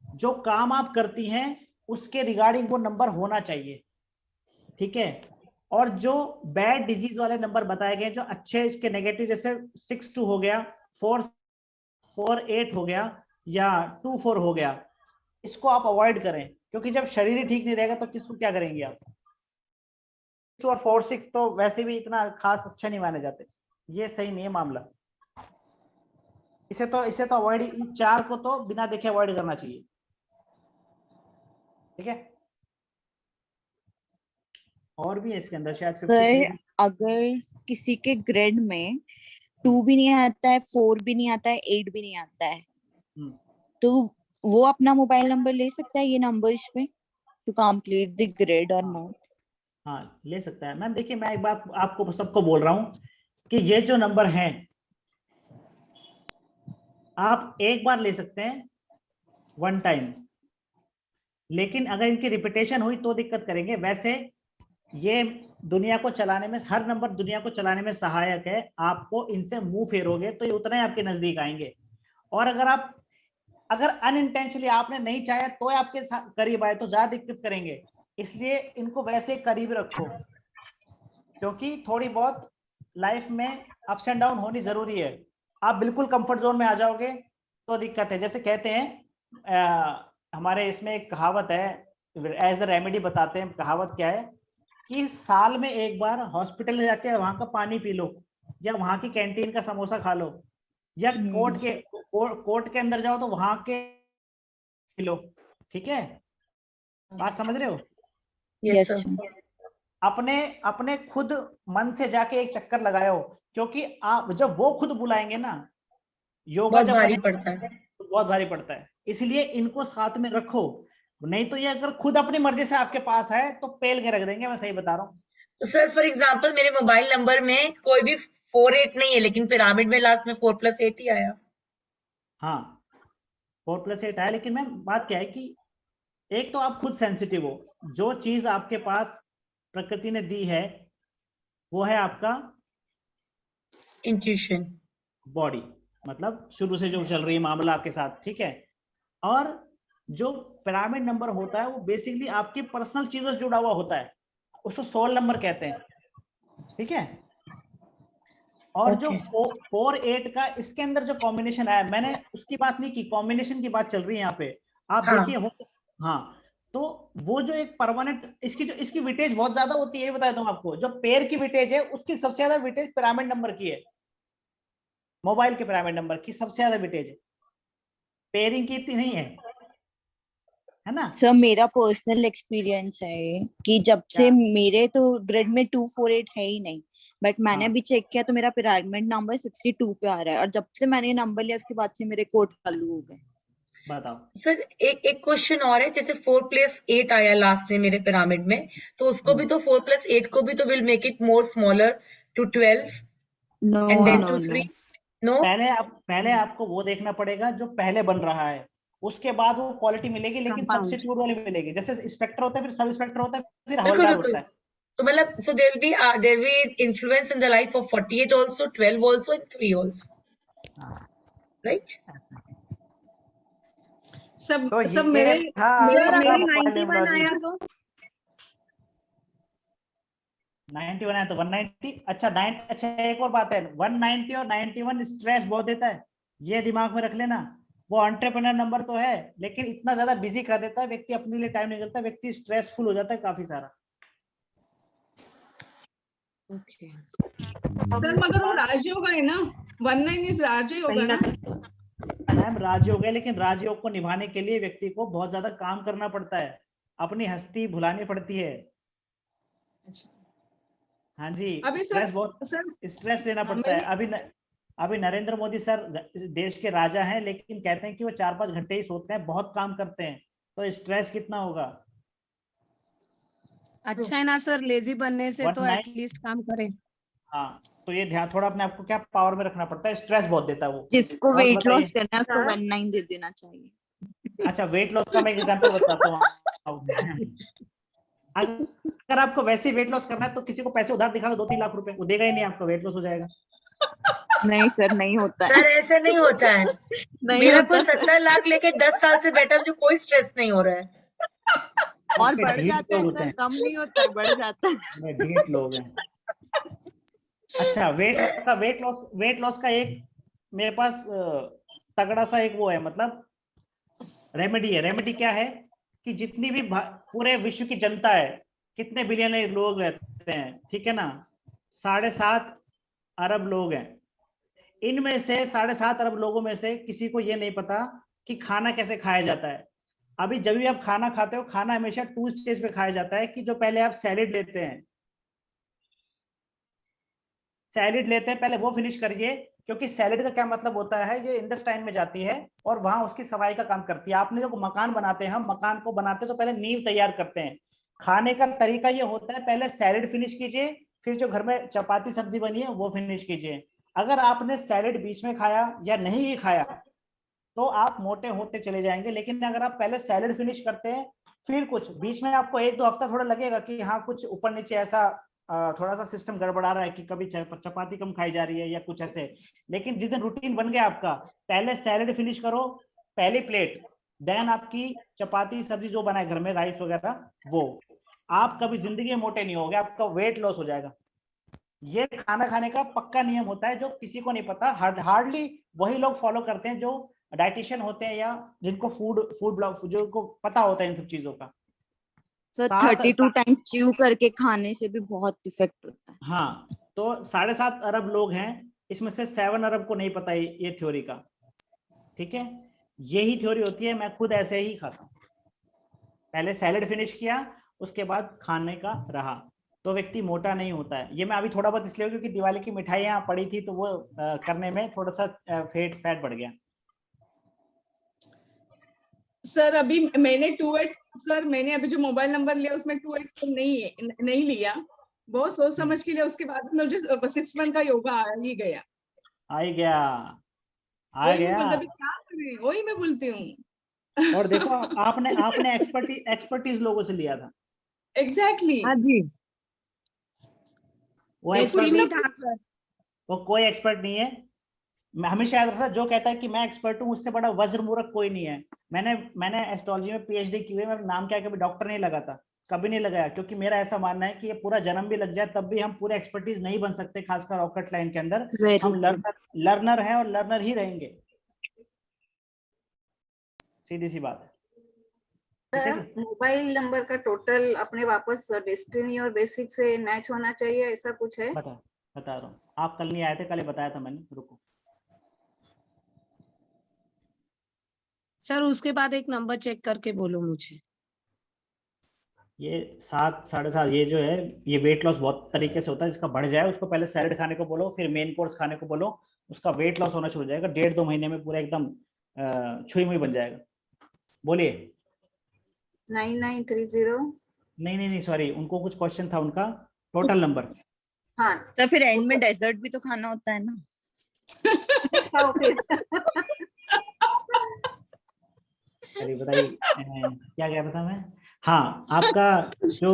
जो काम आप करती हैं उसके रिगार्डिंग वो नंबर होना चाहिए, ठीक है। और जो बैड डिजीज वाले नंबर बताए गए, जो अच्छे इसके नेगेटिव, जैसे 6-2 हो गया, 4-4-8 हो गया, या 2-4 हो गया, इसको आप अवॉइड करें, क्योंकि जब शरीर ही ठीक नहीं रहेगा तो किसको क्या करेंगे आप। 2 और 4-6 तो वैसे भी इतना खास अच्छा नहीं माने जाते, ये सही नहीं है मामला। इसे तो अवॉइड, 4 को तो बिना देखे अवॉइड करना चाहिए, ठीक है। और भी है इसके अंदर शायद 53 सर अगर किसी के ग्रेड में 2 भी नहीं आता है, 4 भी नहीं आता है, 8 भी नहीं आता है, तो वो अपना मोबाइल नंबर ले सकता है ये नंबर्स पे टू कंप्लीट द ग्रेड और नॉट? हाँ ले सकता है मैम। देखिए मैं एक बात आपको सबको बोल रहा हूँ कि ये जो नंबर हैं आप एक बार ले सकते हैं, 1 टाइम, लेकिन अगर इनकी रिपीटेशन हुई तो दिक्कत करेंगे। वैसे ये दुनिया को चलाने में, हर नंबर दुनिया को चलाने में सहायक है। आपको इनसे मुंह फेरोगे तो ये उतना ही आपके नजदीक आएंगे, और अगर अनइंटेंशनली आपने नहीं चाहा तो आपके करीब आए तो ज्यादा दिक्कत करेंगे। इसलिए इनको वैसे करीब रखो, क्योंकि थोड़ी बहुत लाइफ में अप्स एंड डाउन होनी जरूरी है। आप बिल्कुल कंफर्ट जोन में आ जाओगे तो दिक्कत है। जैसे कहते हैं हमारे इसमें एक कहावत है, एज अ रेमेडी बताते हैं। कहावत क्या है कि साल में एक बार हॉस्पिटल जाके वहां का पानी पी लो, या वहां की कैंटीन का समोसा खा लो, या कोर्ट के अंदर जाओ तो वहां के पी लो, ठीक है। बात समझ रहे हो? Yes sir. अपने खुद मन से जाके एक चक्कर लगाओ, क्योंकि आप जब वो खुद बुलाएंगे ना, योगा बहुत जब भारी करेंगे पड़ता है। तो बहुत भारी पड़ता है। इसलिए इनको साथ में रखो, नहीं तो ये अगर खुद अपनी मर्जी से आपके पास है तो पेल के रख देंगे, मैं सही बता रहा हूँ। तो सर फॉर एग्जाम्पल मेरे मोबाइल नंबर में कोई भी 4-8 नहीं है, लेकिन पिरामिड में लास्ट में 4+8 ही आया। हाँ 4+8 आया, लेकिन मैम बात क्या है कि एक तो आप खुद सेंसिटिव हो, जो चीज आपके पास प्रकृति ने दी है वो है आपका इंट्यूशन, बॉडी, मतलब शुरू से जो चल रही है मामला आपके साथ, ठीक है। और जो पिरामिड नंबर होता है वो बेसिकली आपकी पर्सनल चीजों से जुड़ा हुआ होता है, उसको सोल नंबर कहते हैं, ठीक है। और जो 4-8 का इसके अंदर जो कॉम्बिनेशन आया, मैंने उसकी बात नहीं की, कॉम्बिनेशन की बात चल रही है यहाँ पे। आप हाँ। देखिए हाँ, तो वो जो एक परमानेंट इसकी विटेज बहुत ज्यादा होती है, ये बता दूं आपको। जो पेयर की विटेज है उसकी सबसे ज्यादा विटेज पिरामिड नंबर की है, मोबाइल के पिरामिड नंबर की सबसे ज्यादा विटेज है, पेयरिंग की इतनी नहीं है, है ना। सर मेरा पर्सनल एक्सपीरियंस है ये कि जब से मेरे तो ग्रिड में 248 है ही नहीं, बट मैंने हाँ। अभी चेक किया तो मेरा पिरामिड नंबर 62 पे आ रहा है, और जब से मैंने ये नंबर लिया उसके बाद से मेरे कोड चालू हो गए। बताओ सर एक क्वेश्चन और है, जैसे 4+8 आया लास्ट में मेरे पिरामिड में, तो उसको भी तो 4+8 को भी तो will make it more smaller to 12 no and then no to no 3। No, पहले आपको वो देखना पड़ेगा जो पहले बन रहा है, उसके बाद वो क्वालिटी मिलेगी, लेकिन Compound. सब्स्टिट्यूट वाली मिलेगी। जैसे इंस्पेक्टर होता है, फिर सब इंस्पेक्टर होता है, फिर बिल्कुल हवलदार बिल्कुल। होता है। So मतलब so there will be influence in the life of 48 also, 12 also, and 3 also, हाँ, right? ऐसा। सब तो सब ये मेरे था सर आपका अगर मोबाइल 91 न्यूमरोलॉजी। आया तो 91 है तो 190। अच्छा 9, अच्छा एक और बात है, 190 और 91 स्ट्रेस बहुत देता है, ये दिमाग में रख लेना। वो एंटरप्रेन्योर नंबर तो है, लेकिन इतना ज्यादा बिजी कर देता है व्यक्ति, अपने लिए टाइम निकलता है, व्यक्ति स्ट्रेसफुल हो जाता है काफी सारा। सर मगर वो राजयोग है ना, 19 इज राजयोग कहीं है ना ना। मैम राजयोग है, लेकिन राजयोग को निभाने के लिए व्यक्ति को बहुत ज्यादा काम करना पड़ता है, अपनी हस्ती भुलानी पड़ती है। हाँ जी, अभी स्ट्रेस सर बहुत स्ट्रेस लेना हाँ, पड़ता है। मैंने अभी नरेंद्र मोदी सर देश के राजा हैं, लेकिन कहते हैं कि वो 4-5 घंटे ही सोते हैं, बहुत काम करते हैं, तो स्ट्रेस कितना होगा। अच्छा है ना सर, लेजी बनने से तो 19 एटलीस्ट काम करें। हाँ, तो ये ध्यान थोड़ा अपने आपको क्या पावर में रखना पड़ता है, स्ट्रेस बहुत देता है वो। जिसको और वेट बताइए। लॉस करना है उसको सर 19 दे देना चाहिए। अच्छा वेट लॉस का मैं एक एग्जांपल बताता हूँ। अगर आपको वैसे वेट लॉस करना है तो किसी को पैसे उधार दिखा दो 2-3 लाख रुपए, वो देगा ही नहीं, आपका वेट लॉस हो जाएगा। नहीं सर, नहीं होता है। सर ऐसे नहीं होता है। नहीं मेरा होता कोई सर। 70 लाख लेके 10 साल से बैठा, मुझे कोई स्ट्रेस नहीं हो रहा है। और उसके बढ़ ढीठ जाता है लोग होते सर, हैं, कम नहीं होता है, बढ़ जाता है। ये ढीठ लोग हैं। अच्छा वेट लॉस का एक मेरे पास तगड़ा सा एक वो है, मतलब रेमेडी है। रेमेडी क्या है कि जितनी भी पूरे विश्व की जनता है, कितने बिलियन लोग रहते हैं, ठीक है ना, 7.5 अरब लोग हैं। इनमें से 7.5 अरब लोगों में से किसी को ये नहीं पता कि खाना कैसे खाया जाता है। अभी जब भी आप खाना खाते हो, खाना हमेशा 2 स्टेज पे खाया जाता है, कि जो पहले आप सैलेड लेते हैं, पहले वो फिनिश करिए, क्योंकि सैलेड का क्या मतलब होता है, ये इंटेस्टाइन में जाती है और वहां उसकी सफाई का काम करती है। आपने जो मकान बनाते हैं, हम मकान को बनाते तो पहले नींव तैयार करते हैं। खाने का तरीका ये होता है, पहले सैलेड फिनिश कीजिए, फिर जो घर में चपाती सब्जी बनी है वो फिनिश कीजिए। अगर आपने सैलेड बीच में खाया या नहीं भी खाया तो आप मोटे होते चले जाएंगे, लेकिन अगर आप पहले सैलेड फिनिश करते हैं, फिर कुछ बीच में आपको 1-2 हफ्ता थोड़ा लगेगा कि हाँ कुछ ऊपर नीचे ऐसा थोड़ा सा सिस्टम गड़बड़ा रहा है, कि कभी चपाती कम खाई जा रही है या कुछ ऐसे, लेकिन जिस दिन रूटीन बन गया आपका, पहले सैलेड फिनिश करो, पहली प्लेट, देन आपकी चपाती सब्जी जो बनाए घर में, राइस वगैरह, वो आप कभी जिंदगी में मोटे नहीं होगे, आपका वेट लॉस हो जाएगा। ये खाना खाने का पक्का नियम होता है, जो किसी को नहीं पता, हार्डली वही लोग फॉलो करते हैं जो डाइटिशियन होते हैं या जिनको फूड ब्लॉग जो को पता होता है इन सब चीजों का। सर 32 टाइम्स च्यू करके खाने से भी बहुत इफेक्ट होता है। हाँ, तो 7.5 अरब लोग हैं, इसमें से 7 अरब को नहीं पता ये थ्योरी का, ठीक है। यही थ्योरी होती है, मैं खुद ऐसे ही खाता हूँ, पहले सैलेड फिनिश किया, उसके बाद खाने का रहा, तो व्यक्ति मोटा नहीं होता है। ये मैं अभी थोड़ा बहुत इसलिए, क्योंकि दिवाली की मिठाइयाँ पड़ी थी, तो वो करने में थोड़ा सा फैट बढ़ गया। सर अभी मैंने 28 सर मैंने अभी जो मोबाइल नंबर लिया उसमें 28 नहीं लिया, बहुत सोच समझ के लिया, उसके बाद मुझे 6 मंथ का योगा आ ही गया। वही मैं बोलती हूँ। और देखो आपने एक्सपर्टीज लोगों से लिया था। एग्जैक्टली हाँ जी, वो टेस्टी नहीं था सर। वो कोई एक्सपर्ट नहीं है। मैं हमेशा याद रखता, जो कहता है कि मैं एक्सपर्ट हूँ, उससे बड़ा वज्र मूर्ख कोई नहीं है। मैंने एस्ट्रोलॉजी में पीएचडी की हुई है, मैं नाम क्या कभी डॉक्टर नहीं लगाता, कभी नहीं लगाया, क्योंकि मेरा ऐसा मानना है कि ये पूरा जन्म भी लग जाए तब भी हम पूरे एक्सपर्टीज नहीं बन सकते, खासकर रॉकेट लाइन के अंदर। हम लर्नर हैं और लर्नर ही रहेंगे, सीधी सी बात है। सर मोबाइल नंबर का टोटल अपने वापस डेस्टिनी और बेसिक से मैच होना चाहिए, ऐसा कुछ है? बता रहा हूँ, आप कल नहीं आए थे, कल बताया था मैंने, रुको। सर उसके बाद एक नंबर चेक करके बोलो मुझे। ये 7 7.5 ये जो है ये वेट लॉस बहुत तरीके से होता है। जिसका बढ़ जाए उसको पहले सैलेड खाने को बोलो, फिर मेन कोर्स खाने को बोलो, उसका वेट लॉस होना शुरू हो जाएगा। 1.5-2 महीने में पूरा एकदम छुई मुई बन जाएगा। बोलिए। 9930। नहीं सॉरी, उनको कुछ क्वेश्चन था उनका। Total number. हाँ तो फिर एंड में डेजर्ट भी तो खाना होता है ना। खाओ फिर। चलिए बताइए क्या क्या बता मैं। हाँ, आपका जो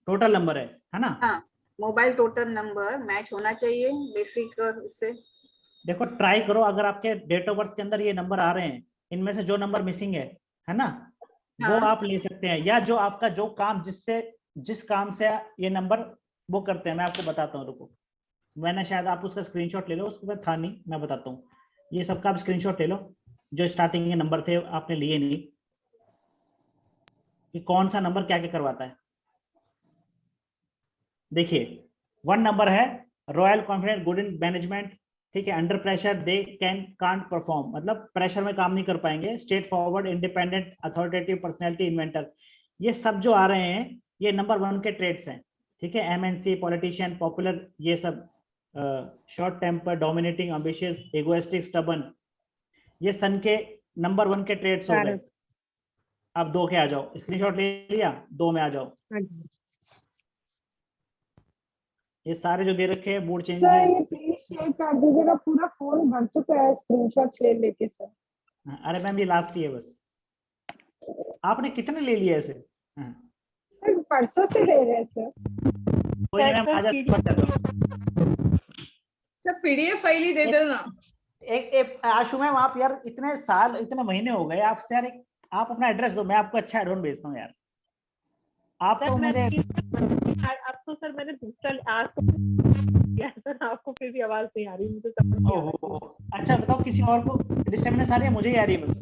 टोटल नंबर है ना। हाँ, मोबाइल टोटल नंबर मैच होना चाहिए बेसिक और इससे। देखो ट्राई करो, अगर आपके डेट ऑफ बर्थ के अंदर ये नंबर आ रहे हैं, इनमें से जो नंबर मिसिंग है ना, वो हाँ। आप ले सकते हैं। या जो आपका जो काम जिस काम से ये नंबर वो करते हैं, मैं आपको बताता हूँ, रुको। मैंने शायद आप उसका स्क्रीनशॉट ले लो, उसके बाद था नहीं, मैं बताता हूँ। ये सबका आप स्क्रीनशॉट ले लो जो स्टार्टिंग के नंबर थे आपने लिए नहीं, कि कौन सा नंबर क्या क्या करवाता है। देखिए 1 नंबर है royal confident good in management, ठीक है। Under pressure they can't perform, मतलब प्रेशर में काम नहीं कर पाएंगे। Straight forward independent authoritative personality inventor, ये सब जो आ रहे हैं ये नंबर 1 के ट्रेड्स हैं, ठीक है। एमएनसी पॉलिटिशियन पॉपुलर, ये सब short temper dominating ambitious egoistic stubborn, ये सन के नंबर 1 के ट्रेड्स हो गए। अब 2 के आ जाओ, स्क्रीनशॉट ले लिया, 2 में आ जाओ। ये सारे जो दे रखे हैं मूड चेंज सर है। ये प्लीज शेयर कर दीजिएगा, पूरा फोन भर चुका है स्क्रीनशॉट ले लेके सर। अरे मैम ये लास्ट ही है बस। आपने कितने ले लिए ऐसे? सर परसों से दे रहे हैं सर। कोई नहीं मैम, आज सर पीडीएफ फाइल ही दे देना। एक आशु मैम, आप यार इतने साल इतने महीने हो गए आपसे यार, आप अपना एड्रेस दो, मैं आपको अच्छा एडवांस भेजता हूँ यार। आप तो मुझे अब तो सर मैंने दूसरा आज तो किया सर, आपको फिर भी आवाज नहीं आ रही मुझे समझ नहीं आ रहा। अच्छा बताओ, किसी और को डिस्टर्बेंस आ रही है? मुझे ही आ रही है बस।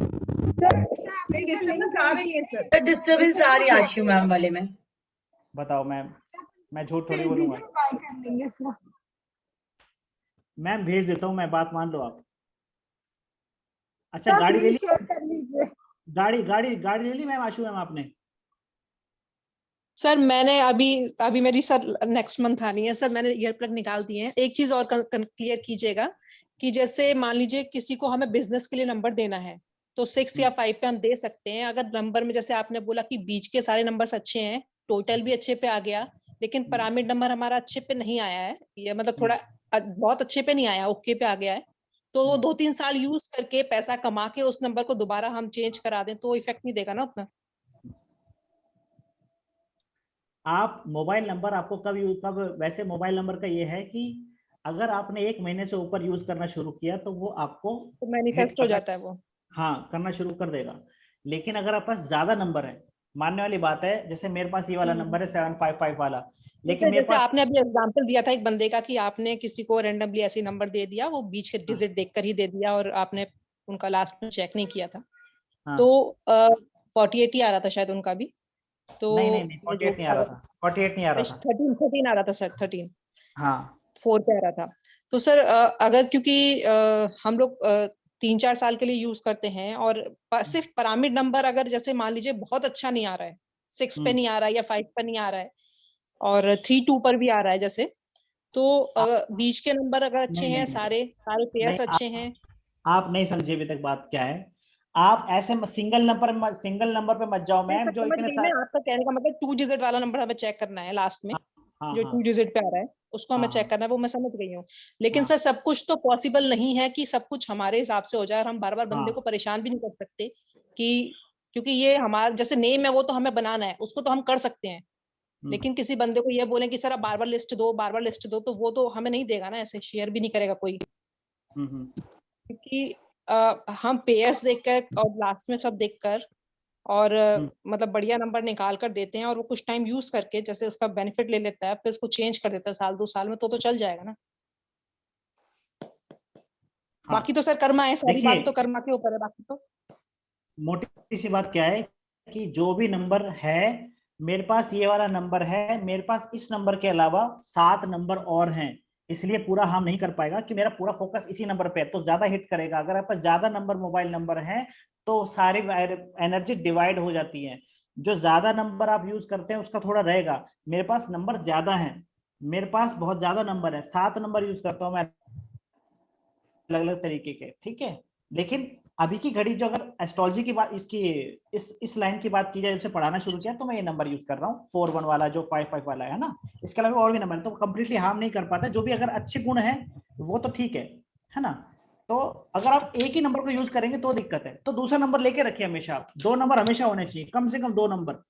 नहीं डिस्टर्बेंस आ रही है सर। डिस्टर्बेंस आ रही है आशु मैम वाले में। बताओ मैम, मैं झूठ थोड़ी बोलूंगा। कर लेंगे सर। मैम भेज देता हूँ मैं, बात मान लो आप। अच्छा गाड़ी ले ली? शेयर कर लीजिए। गाड़ी ले ली मैम आशु मैम आपने? सर मैंने अभी मेरी सर नेक्स्ट मंथ आनी है सर, मैंने ईयर प्लग निकाल दिए हैं। एक चीज और क्लियर कीजिएगा कि जैसे मान लीजिए किसी को हमें बिजनेस के लिए नंबर देना है तो 6 या 5 पे हम दे सकते हैं। अगर नंबर में जैसे आपने बोला कि बीच के सारे नंबर्स अच्छे हैं, टोटल भी अच्छे पे आ गया, लेकिन पिरामिड नंबर हमारा अच्छे पे नहीं आया है, ये मतलब थोड़ा बहुत अच्छे पे नहीं आया, ओके पे आ गया है, तो वो 2-3 साल यूज करके पैसा कमा के उस नंबर को दोबारा हम चेंज करा दें तो इफेक्ट नहीं देगा ना उतना। आप मोबाइल नंबर आपको कब वैसे मोबाइल नंबर का ये है कि अगर आपने 1 महीने से ऊपर यूज करना शुरू किया तो वो आपको तो मैनिफेस्ट हो जाता है वो। हाँ करना शुरू कर देगा। लेकिन अगर आप पास ज्यादा नंबर है, मानने वाली बात है, जैसे मेरे पास ये वाला नंबर है 755 वाला, लेकिन मेरे जैसे पास आपने अभी एग्जांपल दिया था एक बंदे का कि आपने किसी को रैंडमली ऐसे नंबर दे दिया, वो बीच के डिजिट देखकर ही दे दिया और आपने उनका लास्ट में चेक नहीं किया था। तो 48 ही आ रहा था शायद उनका भी। तो नहीं 48 नहीं आ रहा था, 48 नहीं आ रहा था, 13 आ रहा था सर, 13 हाँ 4 पे आ रहा था। तो सर अगर क्योंकि हम लोग 3-4 साल के लिए यूज करते हैं और सिर्फ पिरामिड नंबर अगर जैसे मान लीजिए बहुत अच्छा नहीं आ रहा है, 6 पे नहीं आ रहा है या 5 पे नहीं आ रहा है और 3-2 पर भी आ रहा है जैसे, तो बीच के नंबर अगर अच्छे हैं, सारे पेयर्स अच्छे हैं। आप नहीं समझे अभी तक बात क्या है। आप ऐसे सिंगल नंबर पे मत जाओ मैम, जो इतने सारे। आपका कहने का मतलब 2 डिजिट वाला नंबर हमें चेक करना है लास्ट में, जो 2 डिजिट पे आ रहा है उसको हमें चेक करना है, वो मैं समझ गई हूँ। लेकिन सर सब कुछ तो पॉसिबल नहीं है कि सब कुछ हमारे हिसाब से हो जाए, और हम बार बार बंदे को परेशान भी नहीं कर सकते कि क्योंकि ये हमारा जैसे नेम है वो तो हमें बनाना है, उसको तो हम कर सकते हैं, लेकिन किसी बंदे को ये बोले कि सर आप बार बार लिस्ट दो तो वो तो हमें नहीं देगा ना, ऐसे शेयर भी नहीं करेगा कोई। क्योंकि हम पेयर्स देखकर और लास्ट में सब देखकर और मतलब बढ़िया नंबर निकाल कर देते हैं, और वो कुछ टाइम यूज करके जैसे उसका बेनिफिट ले लेता है, फिर उसको चेंज कर देता है 1-2 साल में, तो चल जाएगा ना। बाकी तो सर कर्मा है, सारी बात तो कर्मा के ऊपर है। बाकी तो मोटी सी बात क्या है कि जो भी नंबर है, मेरे पास ये वाला नंबर है, मेरे पास इस नंबर के अलावा 7 नंबर और हैं, इसलिए पूरा हार्म नहीं कर पाएगा कि मेरा पूरा फोकस इसी नंबर पे है, तो ज्यादा हिट करेगा। अगर आपके पास ज्यादा नंबर मोबाइल नंबर है तो सारी एनर्जी डिवाइड हो जाती है। जो ज्यादा नंबर आप यूज करते हैं उसका थोड़ा रहेगा। मेरे पास नंबर ज्यादा है, मेरे पास बहुत ज्यादा नंबर है, 7 नंबर यूज करता हूँ मैं अलग अलग तरीके के, ठीक है। लेकिन अभी की घड़ी जो अगर एस्ट्रोलॉजी की बात, इसकी इस लाइन की बात की जाए, जब से पढ़ाना शुरू किया तो मैं ये नंबर यूज कर रहा हूँ 4-1 वाला, जो 5-5 वाला है ना। इसके अलावा और भी नंबर है, तो कंप्लीटली हार्म नहीं कर पाता। जो भी अगर अच्छे गुण है वो तो ठीक है ना। तो अगर आप एक ही नंबर को यूज करेंगे तो दिक्कत है। तो दूसरा नंबर लेके रखिए हमेशा आप, 2 नंबर हमेशा होने चाहिए, कम से कम 2 नंबर।